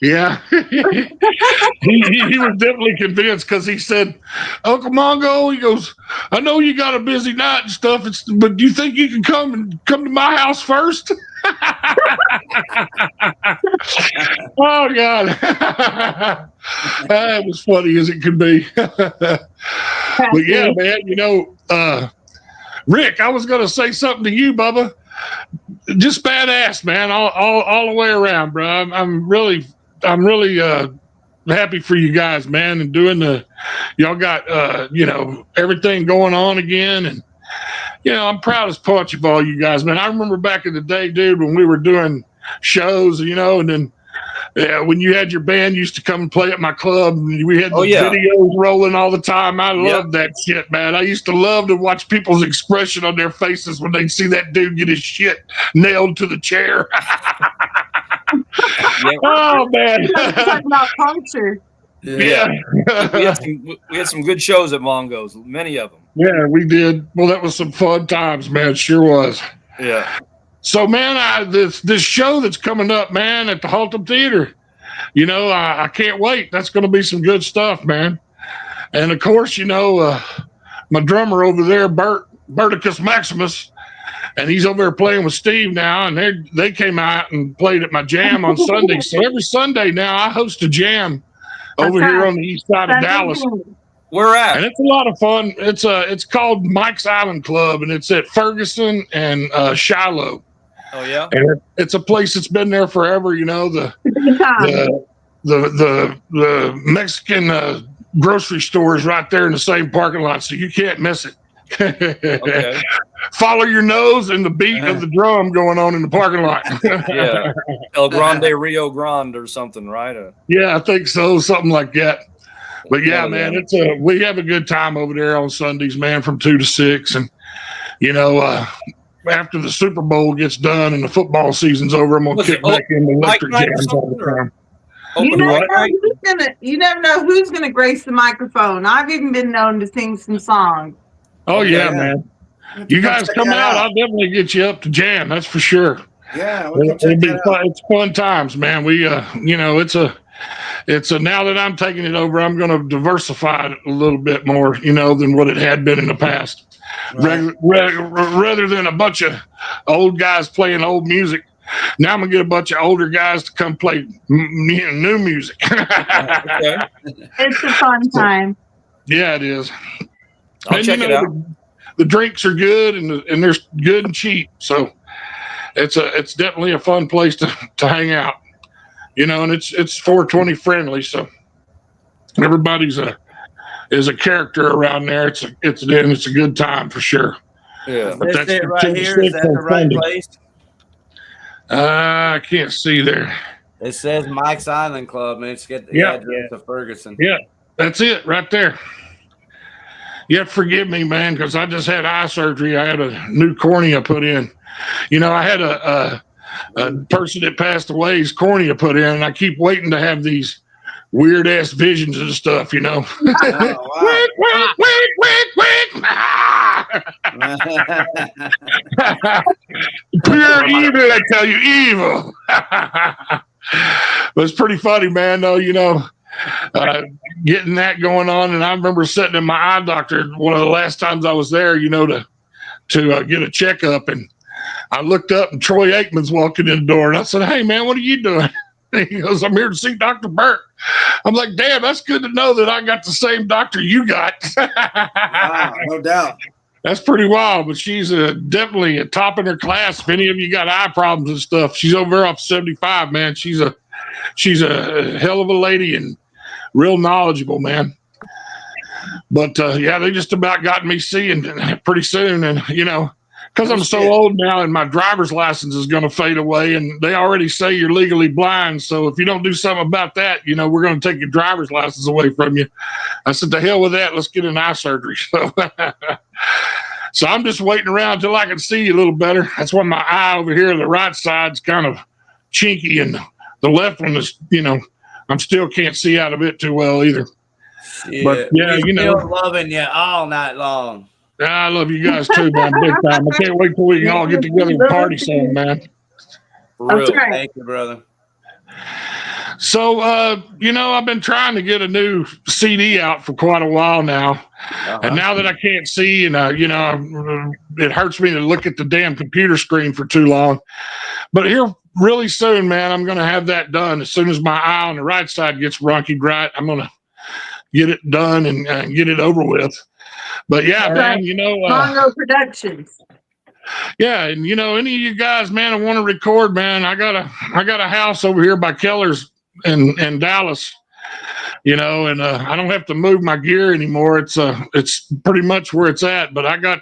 Yeah. he was definitely convinced because he said, Uncle Mongo, he goes, I know you got a busy night and stuff, but do you think you can come to my house first? Oh, God. That was funny as it could be. But yeah, man, Rick, I was going to say something to you, Bubba. Just badass, man, all the way around, bro. I'm really happy for you guys, man, and doing y'all got everything going on again, and I'm proud as punch of all you guys, man. I remember back in the day, dude, when we were doing shows, and then when you had your band used to come and play at my club, and we had the videos rolling all the time. I loved that shit, man. I used to love to watch people's expression on their faces when they'd see that dude get his shit nailed to the chair. Oh, man. Talking about puncture. Yeah. we had some good shows at Mongo's, many of them. Yeah, we did. Well, that was some fun times, man. It sure was. Yeah. So, man, this show that's coming up, man, at the Haltom Theater, I can't wait. That's going to be some good stuff, man. And, of course, my drummer over there, Berticus Maximus, and he's over there playing with Steve now, and they came out and played at my jam on Sunday. So every Sunday now I host a jam over here on the east side of Dallas. Where at? And it's a lot of fun. It's called Mike's Island Club, and it's at Ferguson and Shiloh. Oh yeah, and it's a place that's been there forever. The Mexican grocery store is right there in the same parking lot, so you can't miss it. Okay. Follow your nose and the beat of the drum going on in the parking lot. Yeah, El Grande Rio Grande or something, right? Yeah, I think so, something like that. But yeah, man, we have a good time over there on Sundays, man, from 2 to 6, and after the Super Bowl gets done and the football season's over, I'm gonna kick back in the electric jams all the time. You never know who's gonna grace the microphone. I've even been known to sing some songs. Oh yeah, man. You guys come out. I'll definitely get you up to jam. That's for sure. Yeah, it'll be fun. It's fun times, man. We, it's a now that I'm taking it over, I'm going to diversify it a little bit more, than what it had been in the past. Right. Rather than a bunch of old guys playing old music, now I'm gonna get a bunch of older guys to come play new music. Okay. It's a fun time. Yeah, it is. I'll check it out. The drinks are good and they're good and cheap. So, it's definitely a fun place to hang out, you know, and it's 420 friendly, so everybody's is a character around there. It's a good time for sure. Yeah. But Is it right here? Is that the right place? I can't see there. It says Mike's Island Club, and it's got the Yeah. address of Ferguson. Yeah, that's it right there. You have to forgive me, man, because I just had eye surgery. I had a new cornea put in. You know, I had a person that passed away's cornea put in, and I keep waiting to have these weird ass visions and stuff, you know. Oh, wow. Wait. Pure evil, I tell you, evil. But it's pretty funny, man, though, you know, getting that going on. And I remember sitting in my eye doctor one of the last times I was there, you know, to get a checkup. And I looked up and Troy Aikman's walking in the door. And I said, "Hey, man, what are you doing?" And he goes, "I'm here to see Dr. Burke." I'm like, "Damn, that's good to know that I got the same doctor you got." Wow, no doubt. That's pretty wild, but she's definitely a top in her class. If any of you got eye problems and stuff, she's over there off 75, man. She's a hell of a lady and real knowledgeable, man. But yeah, they just about got me seeing pretty soon, and you know, because I'm so old now, and my driver's license is going to fade away, and they already say you're legally blind. So if you don't do something about that, you know, we're going to take your driver's license away from you. I said, "To hell with that. Let's get an eye surgery." So I'm just waiting around until I can see a little better. That's why my eye over here, the right side's kind of chinky, and the left one is, you know, I'm still can't see out of it too well either. Yeah, but yeah, you know, loving you all night long. I love you guys too, man. Big time. I can't wait till we can all get together and party some, man. For real. right. Thank you, brother. So, you know, I've been trying to get a new CD out for quite a while now. And now that I can't see, and, you know, it hurts me to look at the damn computer screen for too long. But here really soon, man, I'm going to have that done. As soon as my eye on the right side gets ronky right, I'm going to get it done and get it over with. But yeah, man, you know, Congo Productions. Yeah, and you know, any of you guys, man, I want to record, man. I got a house over here by Keller's in Dallas, you know, and I don't have to move my gear anymore. It's pretty much where it's at. But I got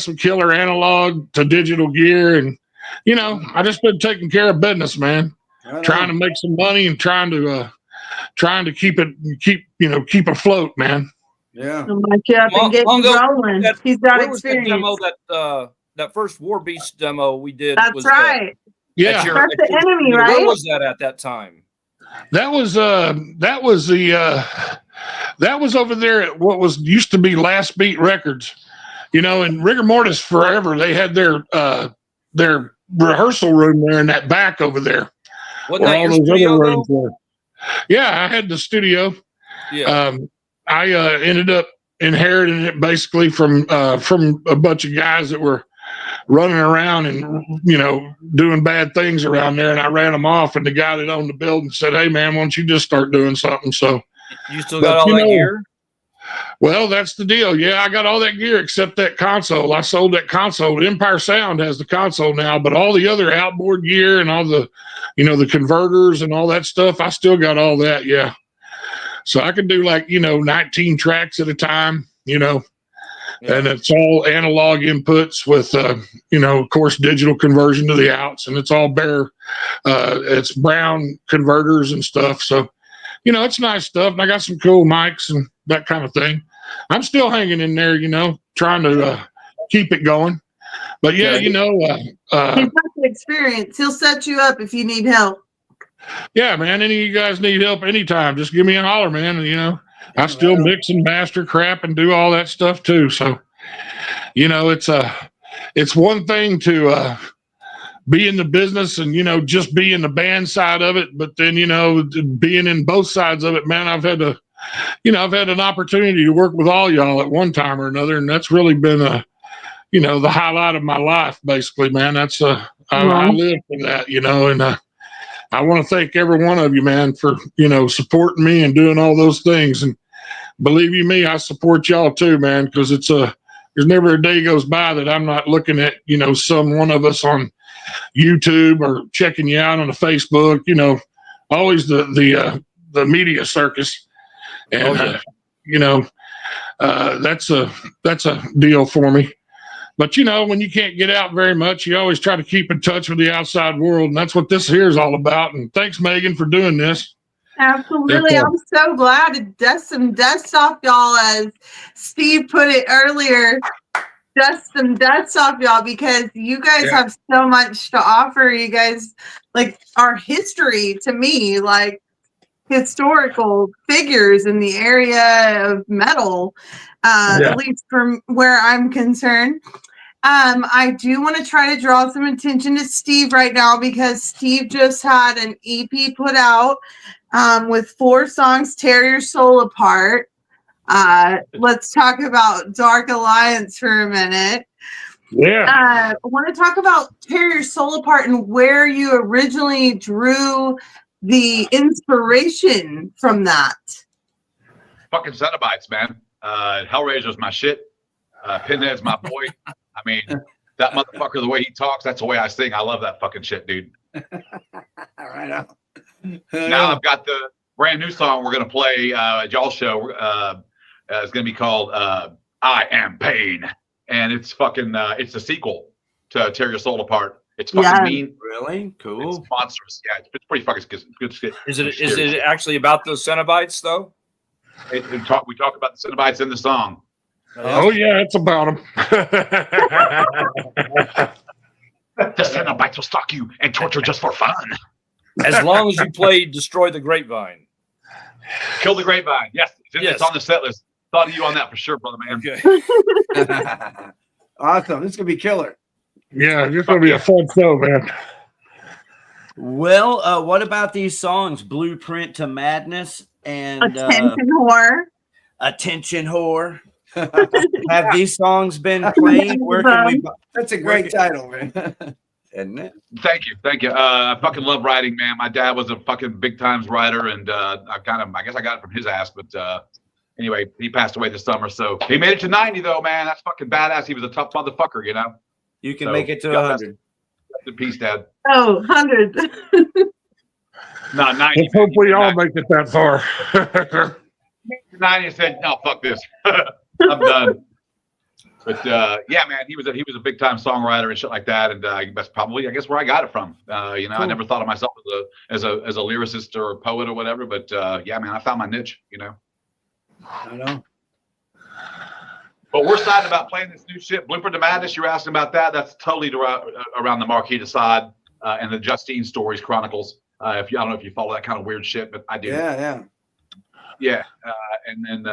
some killer analog to digital gear, and you know, I just been taking care of business, man. Trying to make some money and trying to keep afloat, man. Yeah. So much up and get rolling. He's got experience. Demo that first War Beast demo we did. That's right. Yeah, that's the enemy, right? Where was that at that time? That was over there at what was used to be Last Beat Records, you know, and Rigor Mortis forever. They had their rehearsal room there in that back over there. Wasn't that your studio, though? Yeah, I had the studio. Yeah. I ended up inheriting it basically from a bunch of guys that were running around and, you know, doing bad things around there, and I ran them off, and the guy that owned the building said, "Hey man, why don't you just start doing something?" So you still got all that gear? Well, that's the deal. Yeah, I got all that gear except that console. I sold that console. Empire Sound has the console now, but all the other outboard gear and all the, you know, the converters and all that stuff, I still got all that. Yeah. So I can do 19 tracks at a time, you know, and it's all analog inputs with, of course, digital conversion to the outs, and it's all bare, it's brown converters and stuff. So, you know, it's nice stuff. And I got some cool mics and that kind of thing. I'm still hanging in there, you know, trying to keep it going. But yeah, you know, he's got the experience. He'll set you up if you need help. Yeah, man. Any of you guys need help anytime, just give me a holler, man. And, you know, I still mix and master crap and do all that stuff too. So, you know, it's one thing to be in the business and, you know, just be in the band side of it. But then, you know, being in both sides of it, man, I've had an opportunity to work with all y'all at one time or another. And that's really been the highlight of my life, basically, man. That's I live for that, you know, and I want to thank every one of you, man, for, you know, supporting me and doing all those things. And believe you me, I support y'all too, man, because it's there's never a day goes by that I'm not looking at, you know, some one of us on YouTube or checking you out on the Facebook, you know, always the media circus. And, you know, that's a deal for me. But, you know, when you can't get out very much, you always try to keep in touch with the outside world. And that's what this here is all about. And thanks, Meagan, for doing this. Absolutely. I'm so glad to dust some dust off y'all, as Steve put it earlier. Dust some dust off y'all, because you guys have so much to offer. You guys, like, our history to me, like historical figures in the area of metal, at least from where I'm concerned. I do want to try to draw some attention to Steve right now, because Steve just had an EP put out with 4 songs, Tear Your Soul Apart. Let's talk about Dark Alliance for a minute. I want to talk about Tear Your Soul Apart and where you originally drew the inspiration from that. Fucking Cenobites, man. Hellraiser's my shit. Pinhead's my boy. I mean, that motherfucker, the way he talks, that's the way I sing. I love that fucking shit, dude. Right on. Now I've got the brand new song we're going to play at y'all's show. It's going to be called I Am Pain. And it's fucking, it's a sequel to Tear Your Soul Apart. It's fucking mean. Really? Cool. It's monstrous. Yeah, it's pretty fucking good shit. Is it actually about those Cenobites, though? We talk about the Cenobites in the song. Oh, yeah, it's about them. The Cenobites will stalk you and torture just for fun. As long as you play Destroy the Grapevine. Kill the Grapevine. Yes, it's on the set list. Thought of you on that for sure, brother, man. Okay. Awesome. This is going to be killer. Yeah, it's going to be a fun show, man. Well, what about these songs, Blueprint to Madness and Attention Whore? Attention Whore. Have these songs been played? Where can we? That's a great title, man. Isn't it? Thank you. I fucking love writing, man. My dad was a fucking big times writer, and I guess I got it from his ass. But anyway, he passed away this summer, so he made it to 90 though, man. That's fucking badass. He was a tough motherfucker, you know. You can make it to 100. Peace, Dad. Oh, 100. No, 90. Let's hope we all make it that far. 90 and said, "No, fuck this. I'm done." But yeah, man, he was a big time songwriter and shit like that, and that's probably, I guess, where I got it from. You know, cool. I never thought of myself as a lyricist or a poet or whatever, but yeah, man, I found my niche. You know. I know. But we're excited about playing this new shit, Blueprint to Madness. You're asking about that. That's totally around the Marquis de Sade and the Justine Stories Chronicles. I don't know if you follow that kind of weird shit, but I do. Yeah. And then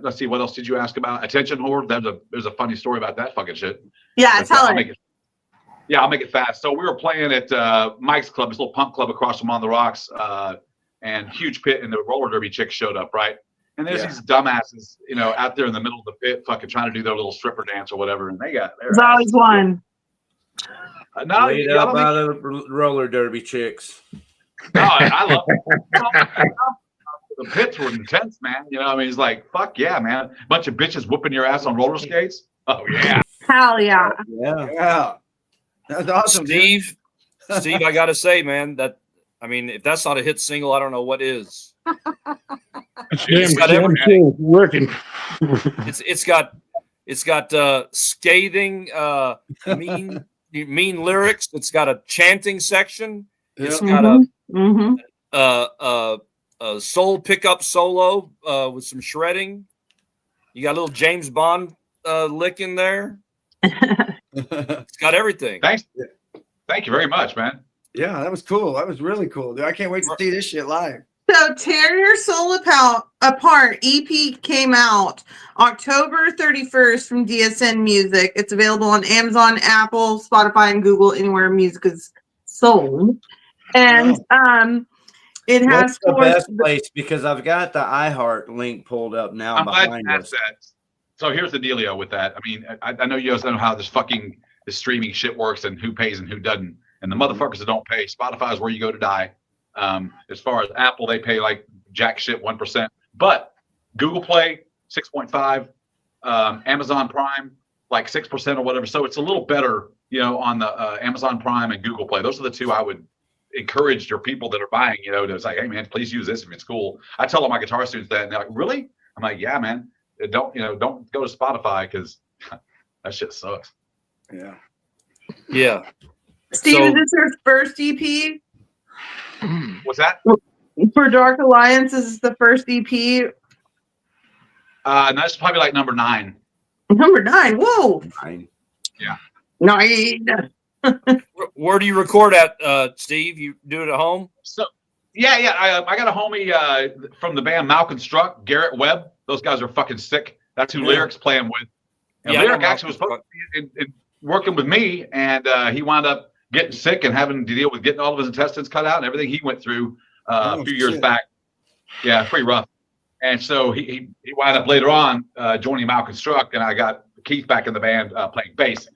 let's see, what else did you ask about? Attention Whore. There's a funny story about that fucking shit. Yeah, tell it. I'll make it fast. So we were playing at Mike's club, this little punk club across from On the Rocks, and huge pit, and the roller derby chicks showed up, right? And there's these dumbasses, you know, out there in the middle of the pit, fucking trying to do their little stripper dance or whatever, and there's always one. No, laid up by the roller derby chicks. No, I love it. The pits were intense, man. You know, I mean, it's like, fuck yeah, man. Bunch of bitches whooping your ass on roller skates. Oh yeah. Hell yeah. Yeah. That's awesome, Steve. Steve, I gotta say, man, if that's not a hit single, I don't know what is. It's got everything working. It's got scathing, mean lyrics. It's got a chanting section. It's got a soul pickup solo with some shredding. You got a little James Bond lick in there. It's got everything. Thank you very much, man. Yeah, that was cool. That was really cool, dude. I can't wait to see this shit live. So Tear Your Soul Apart EP came out October 31st from DSN Music. It's available on Amazon, Apple, Spotify, and Google, anywhere music is sold. And it has the best place, because I've got the iHeart link pulled up now. I'm glad you asked that. So here's the dealio with that. I mean, I know you guys know how this streaming shit works and who pays and who doesn't. And the motherfuckers that don't pay, Spotify is where you go to die. As far as Apple, they pay like jack shit 1%. But Google Play 6.5, Amazon Prime like 6% or whatever. So it's a little better, you know, on the Amazon Prime and Google Play. Those are the two I would encourage your people that are buying, you know, to say, hey man, please use this if it's cool. I tell all my guitar students that, and they're like, really? I'm like, yeah, man. Don't go to Spotify because that shit sucks. Yeah. Yeah. Steve, So- is this your first EP? What's that? For Dark Alliance, this is the first EP. No, it's probably like number 9. Number 9. Whoa. 9. Yeah. 9. Where do you record at, Steve? You do it at home? So yeah. I got a homie from the band Malcolm Struck, Garrett Webb. Those guys are fucking sick. That's who Lyric's playing with. And Yeah, I know Lyric actually was supposed to be in working with me, and he wound up getting sick and having to deal with getting all of his intestines cut out and everything he went through a few years back. Yeah, pretty rough. And so he wound up later on joining Malcolm Struck, and I got Keith back in the band playing bass.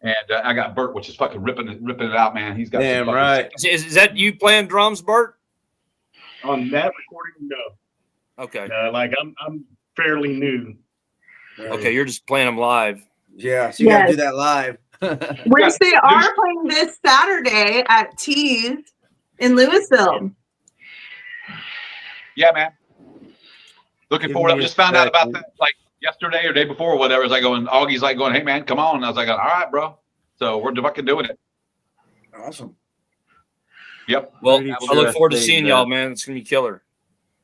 And I got Bert, which is fucking ripping it out, man. He's got Damn right. Is that you playing drums, Bert? On that recording, no. Okay. Like I'm fairly new. Okay, you're just playing them live. Yeah, so you gotta do that live. Which they are playing this Saturday at Tees in Louisville. Yeah, man. Looking forward. I just found out about that like yesterday or day before or whatever. It's like going, Augie's like going, hey man, come on. And I was like, all right, bro. So we're fucking doing it. Awesome. Yep. Well, I look forward to seeing y'all, man. It's gonna be killer.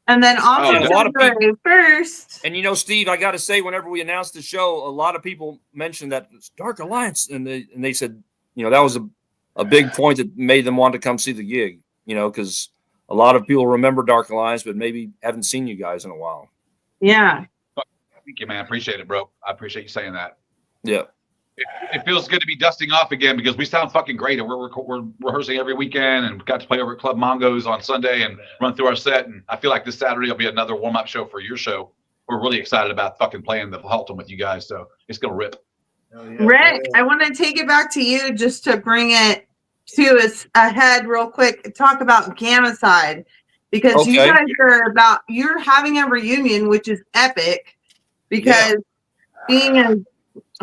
And then also a lot of February 1st. And you know, Steve, I got to say, whenever we announced the show, a lot of people mentioned that it's Dark Alliance, and they said, you know, that was a big point that made them want to come see the gig. You know, because a lot of people remember Dark Alliance, but maybe haven't seen you guys in a while. Yeah. Thank you, man. Appreciate it, bro. I appreciate you saying that. Yeah. It feels good to be dusting off again because we sound fucking great, and we're rehearsing every weekend, and we got to play over at Club Mongo's on Sunday and run through our set. And I feel like this Saturday will be another warm-up show for your show. We're really excited about fucking playing the Halton with you guys, so it's gonna rip. Rick, I want to take it back to you just to bring it to ahead real quick. Talk about Gamma Side, because you guys are you're having a reunion, which is epic. Because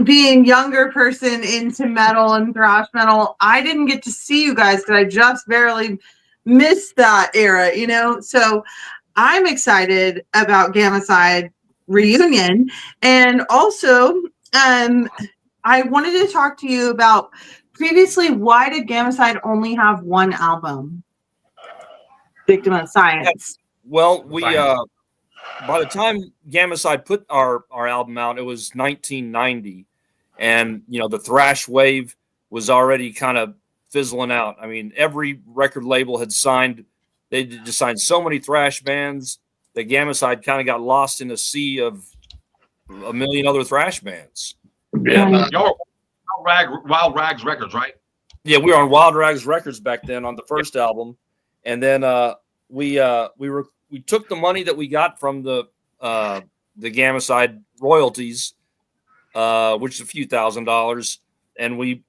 being younger person into metal and thrash metal, I didn't get to see you guys because I just barely missed that era, you know. So I'm excited about Gamma Side reunion, and also I wanted to talk to you about previously, why did Gamma Side only have one album? Victim of Science. Well, we by the time Gamma Side put our album out, it was 1990, and you know the thrash wave was already kind of fizzling out. I mean, every record label had signed; they just signed so many thrash bands that Gamma Side kind of got lost in a sea of a million other thrash bands. Yeah, y'all were Wild Rags Records, right? Yeah, we were on Wild Rags Records back then on the first album, and then we took the money that we got from the Gamma Side royalties, which is a few $1,000s, and we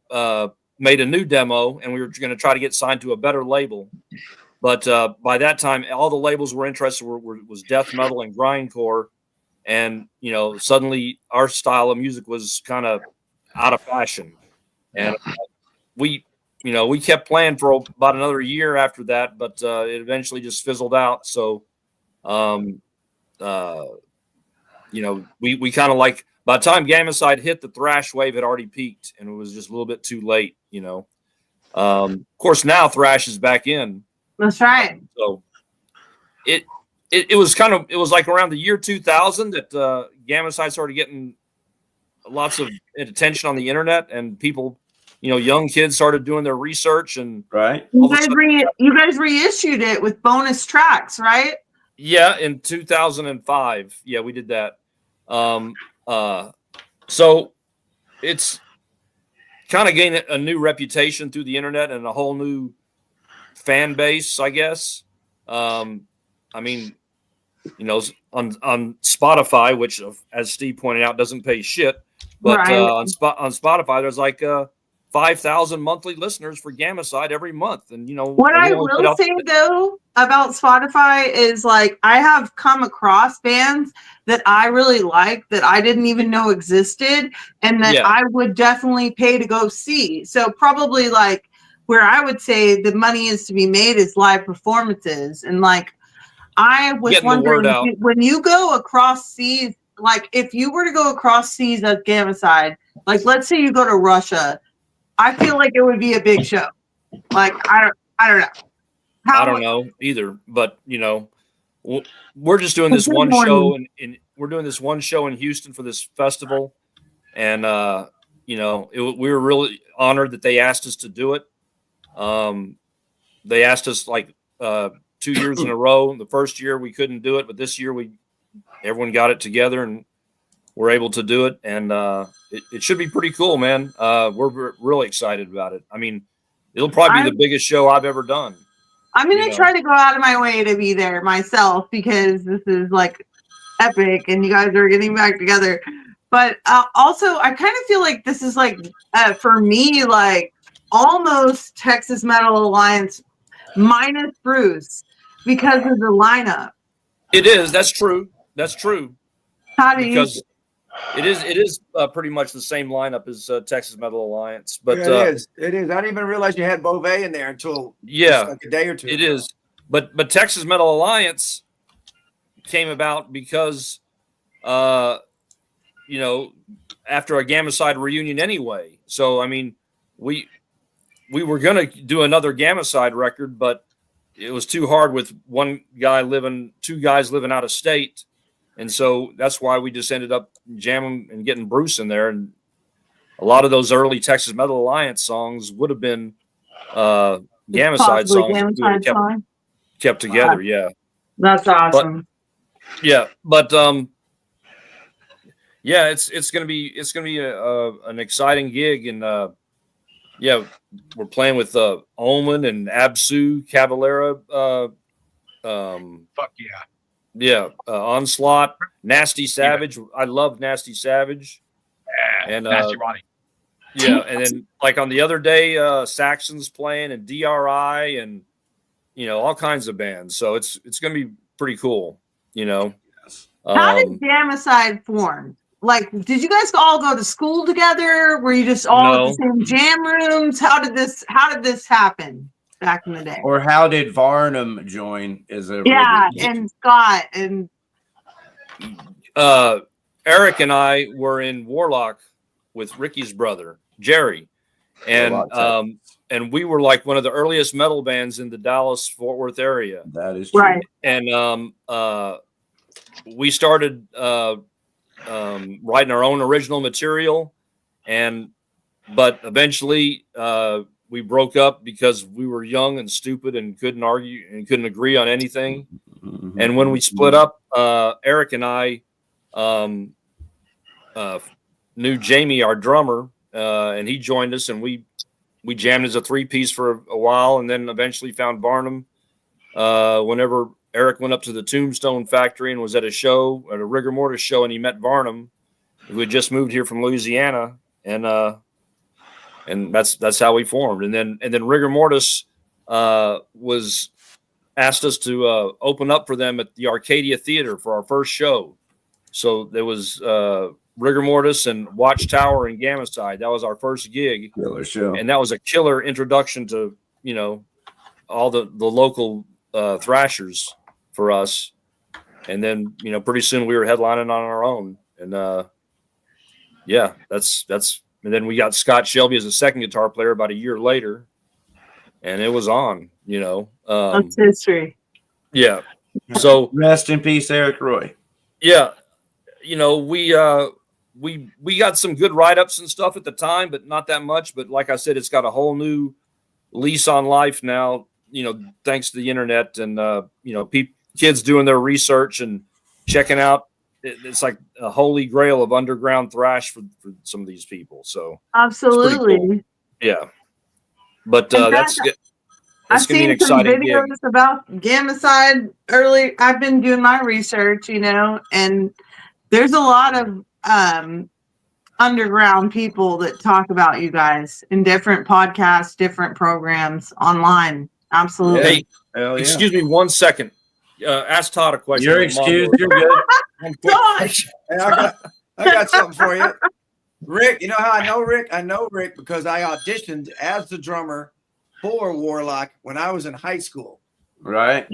made a new demo, and we were going to try to get signed to a better label. But by that time, all the labels were interested was death metal and grindcore, and you know, suddenly our style of music was kind of out of fashion, and we kept playing for about another year after that, but it eventually just fizzled out. So, you know, we kind of like, by the time Gamma Side hit, the thrash wave had already peaked, and it was just a little bit too late, you know. Of course, now thrash is back in. That's right. So it was like around the year 2000 that Gamma Side started getting lots of attention on the internet, and people, you know, young kids started doing their research, and you guys reissued it with bonus tracks, right? Yeah, in 2005. Yeah, we did that. So it's kind of gained a new reputation through the internet and a whole new fan base, I guess. I mean, you know, on Spotify, which, as Steve pointed out, doesn't pay shit, but on Spotify, there's like 5,000 monthly listeners for Gamicide every month. And, you know, what I will say though about Spotify is like, I have come across bands that I really like that I didn't even know existed and that I would definitely pay to go see. So probably like where I would say the money is to be made is live performances. And like, I was wondering when you go across seas, like if you were to go across seas at Gamicide, like let's say you go to Russia, I feel like it would be a big show. Like I don't know. I don't know either, but you know, we're just doing this one show, and we're doing this one show in Houston for this festival, and you know, we were really honored that they asked us to do it. They asked us like 2 years in a row. The first year we couldn't do it, but this year everyone got it together and we're able to do it, and it should be pretty cool, man. We're really excited about it. I mean, it'll probably be the biggest show I've ever done. I'm going to try to go out of my way to be there myself because this is like epic and you guys are getting back together. But also, I kind of feel like this is like, for me, like almost Texas Metal Alliance minus Bruce because of the lineup. It is. That's true. That's true. How do you? It is pretty much the same lineup as Texas Metal Alliance, but it is. I didn't even realize you had Beauvais in there until like a day or two. It is, but Texas Metal Alliance came about because, you know, after a Gamicide reunion anyway. So I mean, we were gonna do another Gamicide record, but it was too hard with two guys living out of state. And so that's why we just ended up jamming and getting Bruce in there. And a lot of those early Texas Metal Alliance songs would have been Gamicide songs kept together. Wow. Yeah. That's awesome. But it's gonna be an exciting gig, and we're playing with Omen and Absu Cavalera. Fuck yeah. Yeah, Onslaught, Nasty Savage. I love Nasty Savage. Yeah, and Nasty Ronnie. Yeah, and then like on the other day, Saxon's playing and DRI and you know all kinds of bands. So it's gonna be pretty cool. You know. How did Gamicide form? Like, did you guys all go to school together? Were you just all in the same jam rooms? How did this happen back in the day? Or how did Varnum join? And Scott and Eric and I were in Warlock with Ricky's brother Jerry, and we were like one of the earliest metal bands in the Dallas-Fort Worth area. That is true. Right. And we started writing our own original material, but eventually we broke up because we were young and stupid and couldn't argue and couldn't agree on anything. And when we split up, Eric and I knew Jamie, our drummer, and he joined us, and we jammed as a 3-piece for a while, and then eventually found Varnum whenever Eric went up to the Tombstone Factory and was at a rigor mortis show, and he met Varnum, who had just moved here from Louisiana, and that's how we formed. And then rigor mortis was asked us to open up for them at the Arcadia Theater for our first show. So there was rigor mortis and Watchtower and Gamicide. That was our first gig. Killer show. And that was a killer introduction to, you know, all the local thrashers for us. And then, you know, pretty soon we were headlining on our own. And and then we got Scott Shelby as a second guitar player about a year later, and it was on, you know. That's history. Yeah. So rest in peace, Eric Roy. Yeah. You know, we got some good write-ups and stuff at the time, but not that much. But like I said, it's got a whole new lease on life now, you know, thanks to the internet and, you know, kids doing their research and checking out. It's like a holy grail of underground thrash for some of these people. So absolutely. Cool. Yeah. But I've seen some videos about Gamicide early. I've been doing my research, you know, and there's a lot of underground people that talk about you guys in different podcasts, different programs online. Absolutely. Hey, Hell yeah. excuse me 1 second. Ask Todd a question. You're excused. You're good. Todd! Hey, I got something for you. Rick, you know how I know Rick? I know Rick because I auditioned as the drummer for Warlock when I was in high school. Right.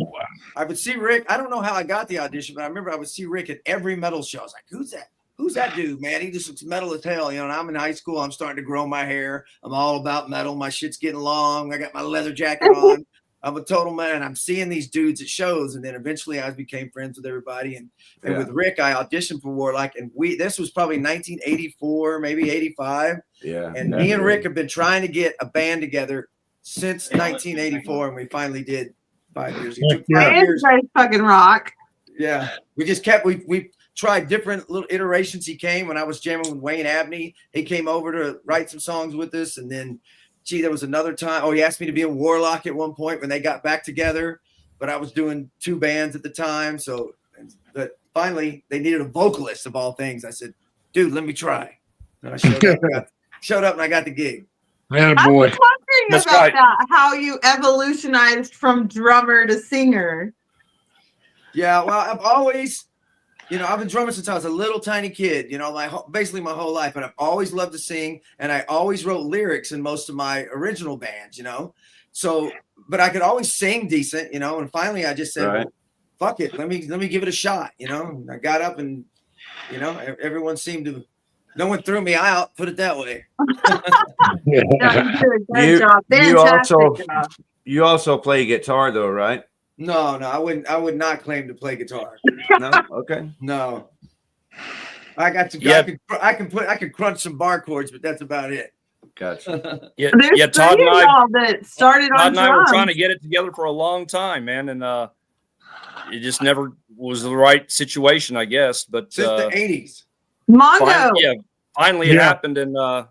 I would see Rick. I don't know how I got the audition, but I remember I would see Rick at every metal show. I was like, who's that? Who's that dude, man? He just looks metal as hell. You know, and I'm in high school. I'm starting to grow my hair. I'm all about metal. My shit's getting long. I got my leather jacket on. I'm a total man. I'm seeing these dudes at shows. And then eventually I became friends with everybody. And with Rick, I auditioned for Warlock. And this was probably 1984, maybe 85. Yeah. And me and Rick have been trying to get a band together since 1984. And we finally did 5 years. It took 5 years. Guys fucking rock. Yeah. We just kept, we tried different little iterations. He came when I was jamming with Wayne Abney. He came over to write some songs with us. And then, gee, there was another time. Oh, he asked me to be in Warlock at one point when they got back together. But I was doing 2 bands at the time. So, but finally, they needed a vocalist of all things. I said, dude, let me try. And I showed up and I got the gig. Man, I boy. was wondering about that, how you evolutionized from drummer to singer. Yeah, well, I've always, you know, I've been drumming since I was a little tiny kid, you know, basically my whole life. And I've always loved to sing. And I always wrote lyrics in most of my original bands, you know. So, but I could always sing decent, you know. And finally I just said, well, fuck it. Let me give it a shot, you know. And I got up and, you know, everyone seemed to, no one threw me out, put it that way. You also play guitar though, right? No, I would not claim to play guitar. No, okay. No. I got to I can crunch some bar chords, but that's about it. Gotcha. Yeah, There's Todd and I that started Todd on and I were drums. trying to get it together for a long time, man, and it just never was the right situation, I guess. But since the 80s. Mongo. Finally it happened, and Mongo,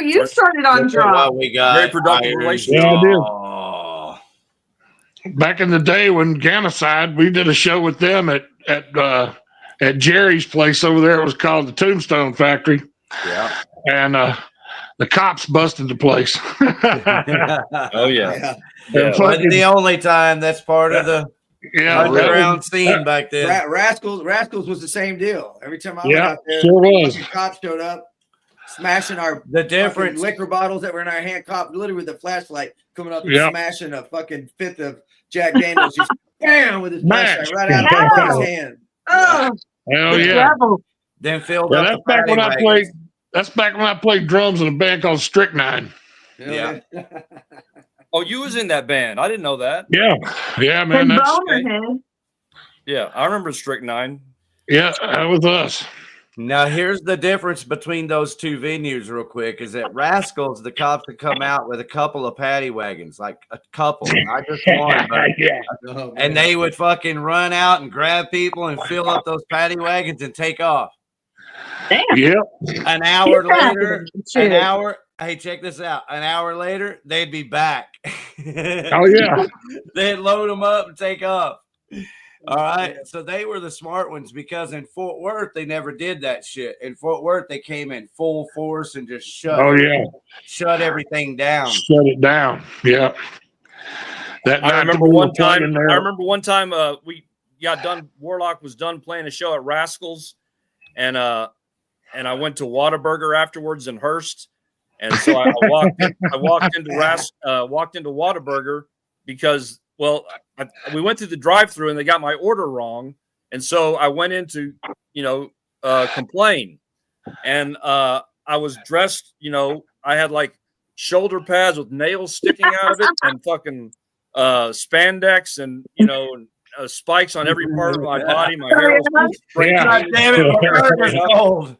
you started on drums. We got very productive relationship. Yeah, I did. Back in the day when Ganacide, we did a show with them at Jerry's place over there. It was called the Tombstone Factory. Yeah. And the cops busted the place. Oh yeah. Wasn't the only time. That's part of the underground scene back then. Rascals was the same deal. Every time I went out there, sure was. Cops showed up, smashing the different liquor bottles that were in our hand. Cop literally with a flashlight coming up and smashing a fucking fifth of Jack Daniels, just bam with his flashlight right out of his hand. Oh, hell yeah! Then filled up. That's back when I played. That's back when I played drums in a band called Strychnine. Yeah. Oh, you was in that band. I didn't know that. Yeah, man. Yeah, I remember Strychnine. Yeah, that was us. Now, here's the difference between those two venues real quick is that Rascals, the cops would come out with a couple of paddy wagons, like a couple, not just one. But, and they would fucking run out and grab people and fill up those paddy wagons and take off. Damn. Yep. An hour later, hey, check this out. An hour later, they'd be back. Oh, yeah. They'd load them up and take off. All right. So they were the smart ones because in Fort Worth, they never did that shit. In Fort Worth, they came in full force and just shut everything down. Shut it down. Yeah. I remember one time we got done. Warlock was done playing a show at Rascals, and I went to Whataburger afterwards in Hearst, and so I walked into Whataburger because we went through the drive-through and they got my order wrong, and so I went in to complain, and I was dressed, I had like shoulder pads with nails sticking out of it and fucking spandex and spikes on every part of my body. My hair was God damn it, my burger's cold.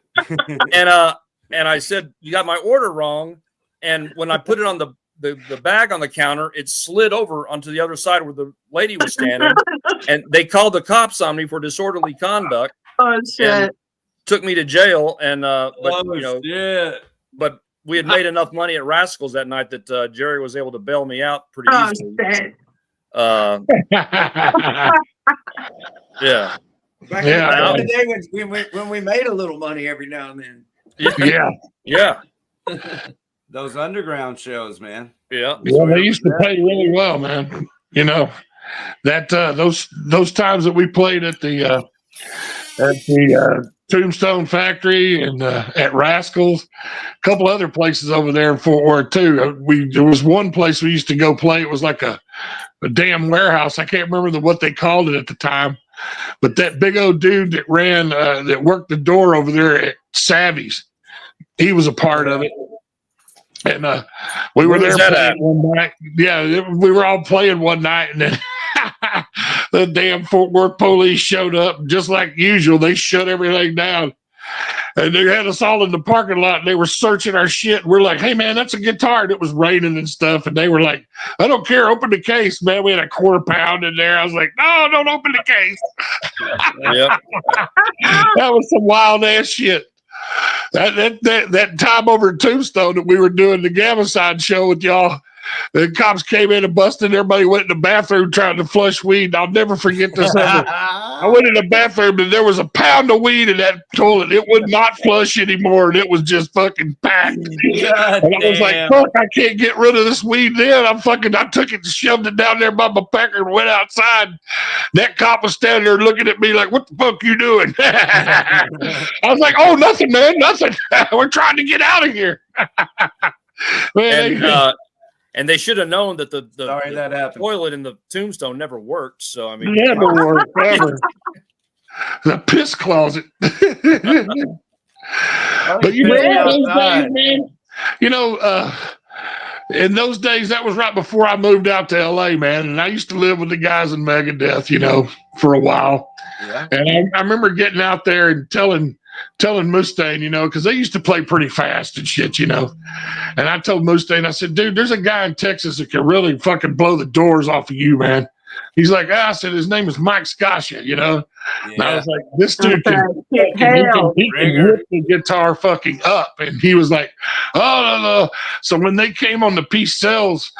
And I said, you got my order wrong. And when I put it on the bag on the counter, it slid over onto the other side where the lady was standing. And they called the cops on me for disorderly conduct. Oh shit! Took me to jail. And but we had made enough money at Rascals that night that Jerry was able to bail me out pretty easily. Shit. Yeah. Back Yeah. in the day when we made a little money every now and then. Yeah. Yeah. Those underground shows, man. Yeah. Well, they used to pay really well, man. You know, that those times that we played at the Tombstone Factory and at Rascals, a couple other places over there in Fort Worth too. There was one place we used to go play. It was like a damn warehouse. I can't remember what they called it at the time, but that big old dude that ran that worked the door over there at Savvy's, he was a part of it. And we were there playing one night. Yeah, we were all playing one night, and then the damn Fort Worth police showed up. Just like usual, they shut everything down. And they had us all in the parking lot, and they were searching our shit. We're like, hey, man, that's a guitar. And it was raining and stuff. And they were like, I don't care. Open the case, man. We had a quarter pound in there. I was like, no, don't open the case. Yep. That was some wild-ass shit. That time over at Tombstone that we were doing the Gamma-Side show with y'all, the cops came in and busted. Everybody went in the bathroom trying to flush weed. I'll never forget this ever. I went in the bathroom and there was a pound of weed in that toilet. It would not flush anymore, and it was just fucking packed. And I was like, fuck, I can't get rid of this weed then. I took it and shoved it down there by my pecker and went outside. That cop was standing there looking at me like, what the fuck you doing? I was like, oh, nothing, man, nothing. We're trying to get out of here. Man, and they should have known that the happened. toilet in the Tombstone never worked. So I mean, never worked ever. The piss closet. But you know, those days, man. You know, in those days, that was right before I moved out to LA, man. And I used to live with the guys in Megadeth, you know, for a while. Yeah. And I remember getting out there and telling Mustaine, you know, because they used to play pretty fast and shit, you know. And I told Mustaine, I said, dude, there's a guy in Texas that can really fucking blow the doors off of you, man. He's like, I said, his name is Mike Scasha, you know. Yeah. And I was like, this dude can rip the guitar fucking up. And he was like, oh, no. So when they came on the Peace Sells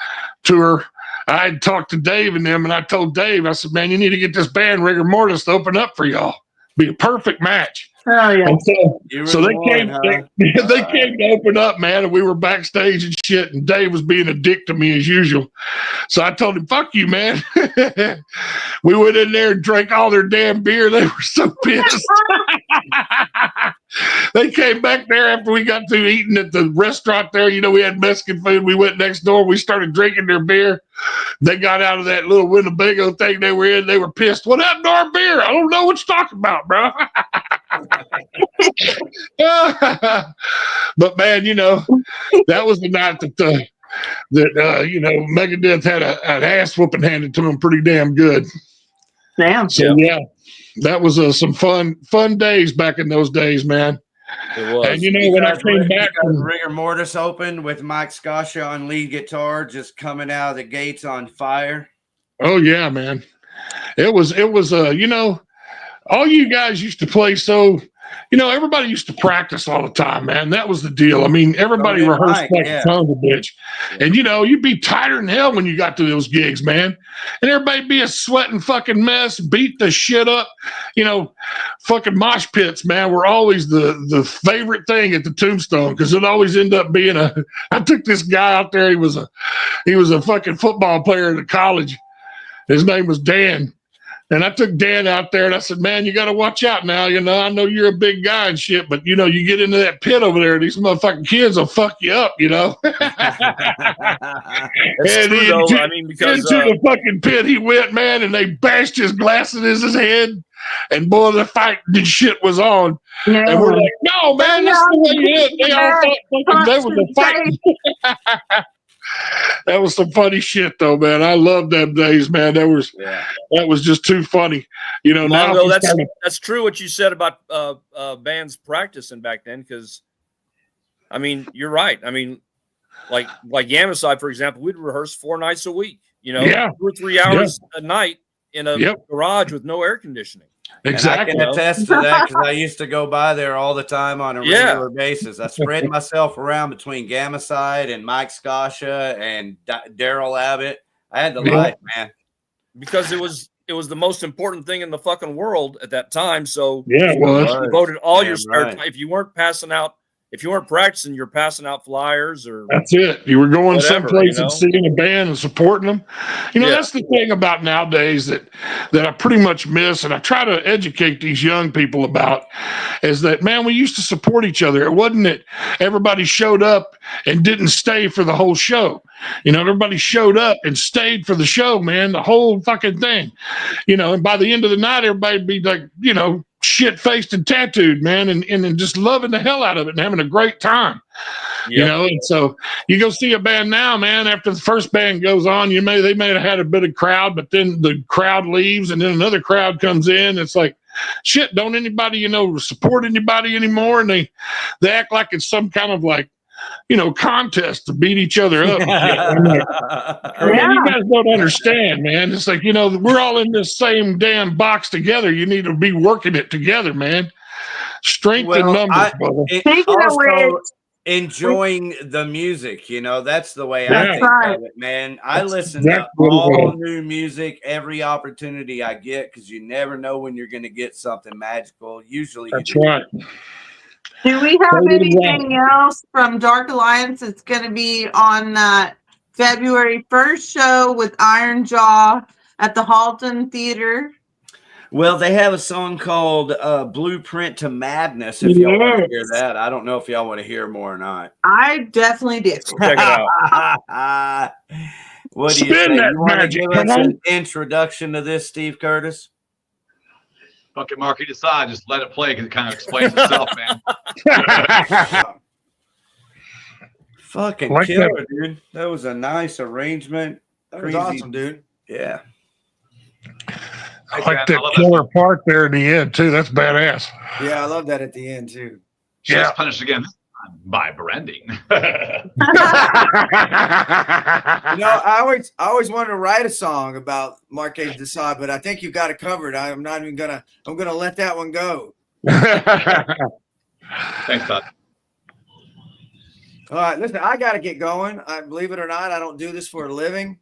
tour, I had talked to Dave and them, and I told Dave, I said, man, you need to get this band Rigor Mortis to open up for y'all. Be a perfect match. Oh yeah. So they came. They came to open up, man, and we were backstage and shit. And Dave was being a dick to me as usual. So I told him, "Fuck you, man." We went in there and drank all their damn beer. They were so pissed. They came back there after we got through eating at the restaurant there. You know, we had Mexican food. We went next door. We started drinking their beer. They got out of that little Winnebago thing they were in. They were pissed. What happened to our beer? I don't know what you're talking about, bro. But man, you know, that was the night that you know, Megadeth had an ass whooping handed to them pretty damn good. Damn. So yeah, that was some fun days back in those days, man. It was. And you know, when I came back from Rigor Mortis opened with Mike Scasha on lead guitar, just coming out of the gates on fire. Oh yeah, man. It was you know, all you guys used to play so, you know, everybody used to practice all the time, man. That was the deal. I mean, everybody rehearsed like a son of a bitch. And, you know, you'd be tighter than hell when you got to those gigs, man. And everybody be a sweating fucking mess, beat the shit up. You know, fucking mosh pits, man, were always the favorite thing at the Tombstone because it always ended up being I took this guy out there. He was a fucking football player at college. His name was Dan. And I took Dan out there and I said, man, you got to watch out now. You know, I know you're a big guy and shit, but, you know, you get into that pit over there, these motherfucking kids will fuck you up, you know. That's true, though. I mean, because into the fucking pit he went, man, and they bashed his glasses in his head. And boy, the fight and shit was on. Yeah. And we're like, no, man, that's the way it is. They all thought they was a fight. That was some funny shit, though, man. I love them days, man. That was just too funny, you know. Mongo, that's true what you said about bands practicing back then, because, I mean, you're right. I mean, like Yamacide, for example, we'd rehearse 4 nights a week. You know, 2 or 3 hours a night in a garage with no air conditioning. Exactly. And I can attest to that because I used to go by there all the time on a regular basis. I spread myself around between Gamacide and Mike Scasha and Daryl Abbott. I had the life, man. Because it was it was the most important thing in the fucking world at that time. So Yeah, it was. you devoted all your Damn spare right. time. If you weren't passing out, if you weren't practicing, you're passing out flyers or That's it. You were going Whatever, someplace you know? and seeing a band and supporting them. You know, Yeah. that's the thing about nowadays that I pretty much miss, and I try to educate these young people about, is that, man, we used to support each other. It wasn't that everybody showed up and didn't stay for the whole show. You know, everybody showed up and stayed for the show, man, the whole fucking thing. You know, and by the end of the night, everybody'd be like, you know, shit-faced and tattooed, man, and just loving the hell out of it and having a great time. You Yep. know, and so you go see a band now, man, after the first band goes on, they may have had a bit of crowd, but then the crowd leaves and then another crowd comes in. It's like, shit, don't anybody, you know, support anybody anymore? And they act like it's some kind of like, you know, contest to beat each other up. I'm like, man, you guys don't understand, man. It's like, you know, we're all in this same damn box together. You need to be working it together, man. Strength in numbers, brother. Speaking of which, enjoying the music, you know, that's the way I Yeah. think right. of it, man. I That's listen exactly to what it all was. new music every opportunity I get because you never know when you're going to get something magical. Usually you That's do. right. do we have Totally anything else from Dark Alliance? It's going to be on that February 1st show with Iron Jaw at the Halton Theater. Well, they have a song called Blueprint to Madness. If y'all want to hear Yes. that, I don't know if y'all want to hear more or not. I definitely do. check it out. What do you Spin think? that You want to magic, give come us on. an introduction to this, Steve Curtis? Fucking Marky, decide. Just let it play because it kind of explains itself, man. Fucking Like killer, that. dude. That was a nice arrangement. That was Crazy. awesome, dude. Yeah. I Thanks, like man. I that love killer part there in the end, too. That's badass. Yeah, I love that at the end too. Just Yeah. punished again by branding. You know, I always wanted to write a song about Marquez de Sade, but I think you got it covered. I'm not even gonna. I'm gonna let that one go. Thanks, Todd. All right, listen, I got to get going. I believe it or not, I don't do this for a living.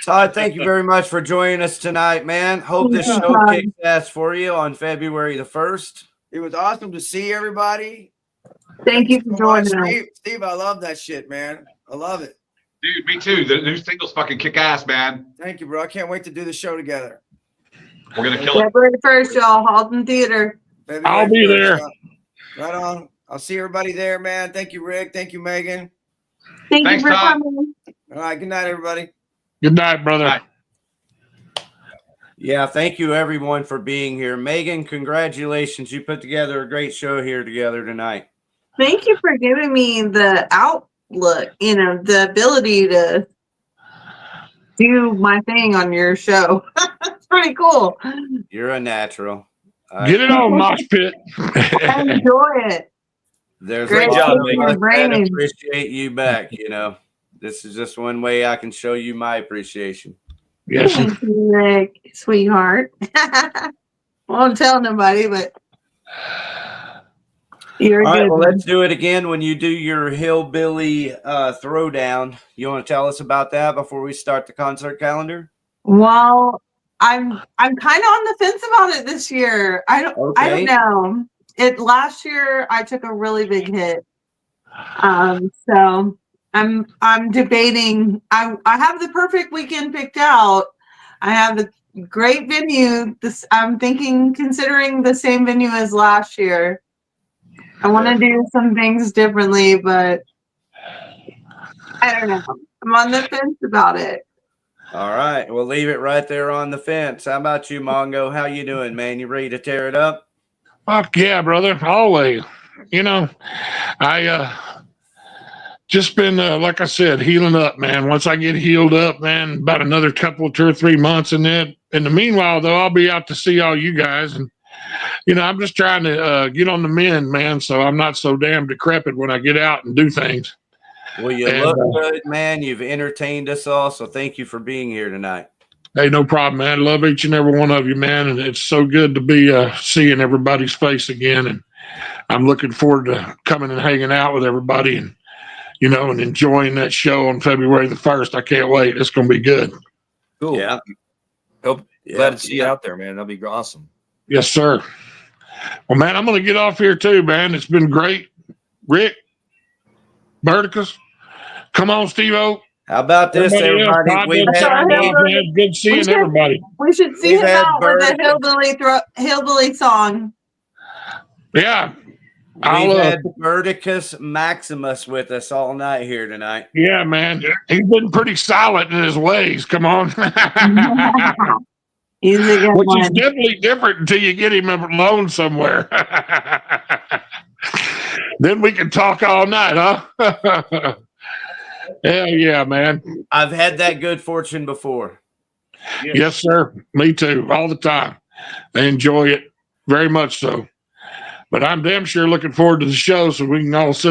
Todd, thank you very much for joining us tonight, man. Hope this Thank you, show Todd. kicks ass for you on February the 1st. It was awesome to see everybody. Thank you for joining us. Steve, I love that shit, man. I love it. Dude, me too. The new singles fucking kick ass, man. Thank you, bro. I can't wait to do the show together. We're going to kill it. February 1st, y'all, Halton Theater. I'll be there. Right on. I'll see everybody there, man. Thank you, Rick. Thank you, Megan. Thank Thanks, you for Todd. coming. All right. Good night, everybody. Good night, brother. Night. Yeah, thank you everyone for being here. Megan, congratulations. You put together a great show here together tonight. Thank you for giving me the outlook, you know, the ability to do my thing on your show. It's pretty cool. You're a natural. Get it on, MoshPit. I enjoy it. There's Great a lot job, of Megan. us that Brain. appreciate you back, you know. This is just one way I can show you my appreciation. Yes. Thank you, Rick, sweetheart. Won't tell nobody, but you're All right, good. well, let's do it again when you do your hillbilly throwdown. You want to tell us about that before we start the concert calendar? Well, I'm kind of on the fence about it this year. I don't know. Last year I took a really big hit. So I'm debating. I have the perfect weekend picked out. I have a great venue. I'm considering the same venue as last year. I want to do some things differently, but I don't know. I'm on the fence about it. All right, we'll leave it right there on the fence. How about you, Mongo? How you doing, man? You ready to tear it up? Fuck yeah, brother. Always. You know, I just been, like I said, healing up, man. Once I get healed up, man, about another couple, 2 or 3 months. And then in the meanwhile, though, I'll be out to see all you guys. And, you know, I'm just trying to get on the mend, man. So I'm not so damn decrepit when I get out and do things. Well, you look good, man. You've entertained us all, so thank you for being here tonight. Hey, no problem, man. Love each and every one of you, man. And it's so good to be seeing everybody's face again. And I'm looking forward to coming and hanging out with everybody and, you know, and enjoying that show on February the 1st. I can't wait. It's going to be good. Cool. Yeah. Glad to see you out there, man. That'll be awesome. Yes, sir. Well, man, I'm going to get off here too, man. It's been great. Rick, Verticus, come on, Steve-O. How about this, everybody? We've had good seeing everybody. We should see him out with a hillbilly song. Yeah. We've had Verticus Maximus with us all night here tonight. Yeah, man. He's been pretty silent in his ways. Come on. He's a good Which one. is definitely different until you get him alone somewhere. Then we can talk all night, huh? Hell yeah, man. I've had that good fortune before. Yes, sir. Me too. All the time. I enjoy it very much so. But I'm damn sure looking forward to the show so we can all sit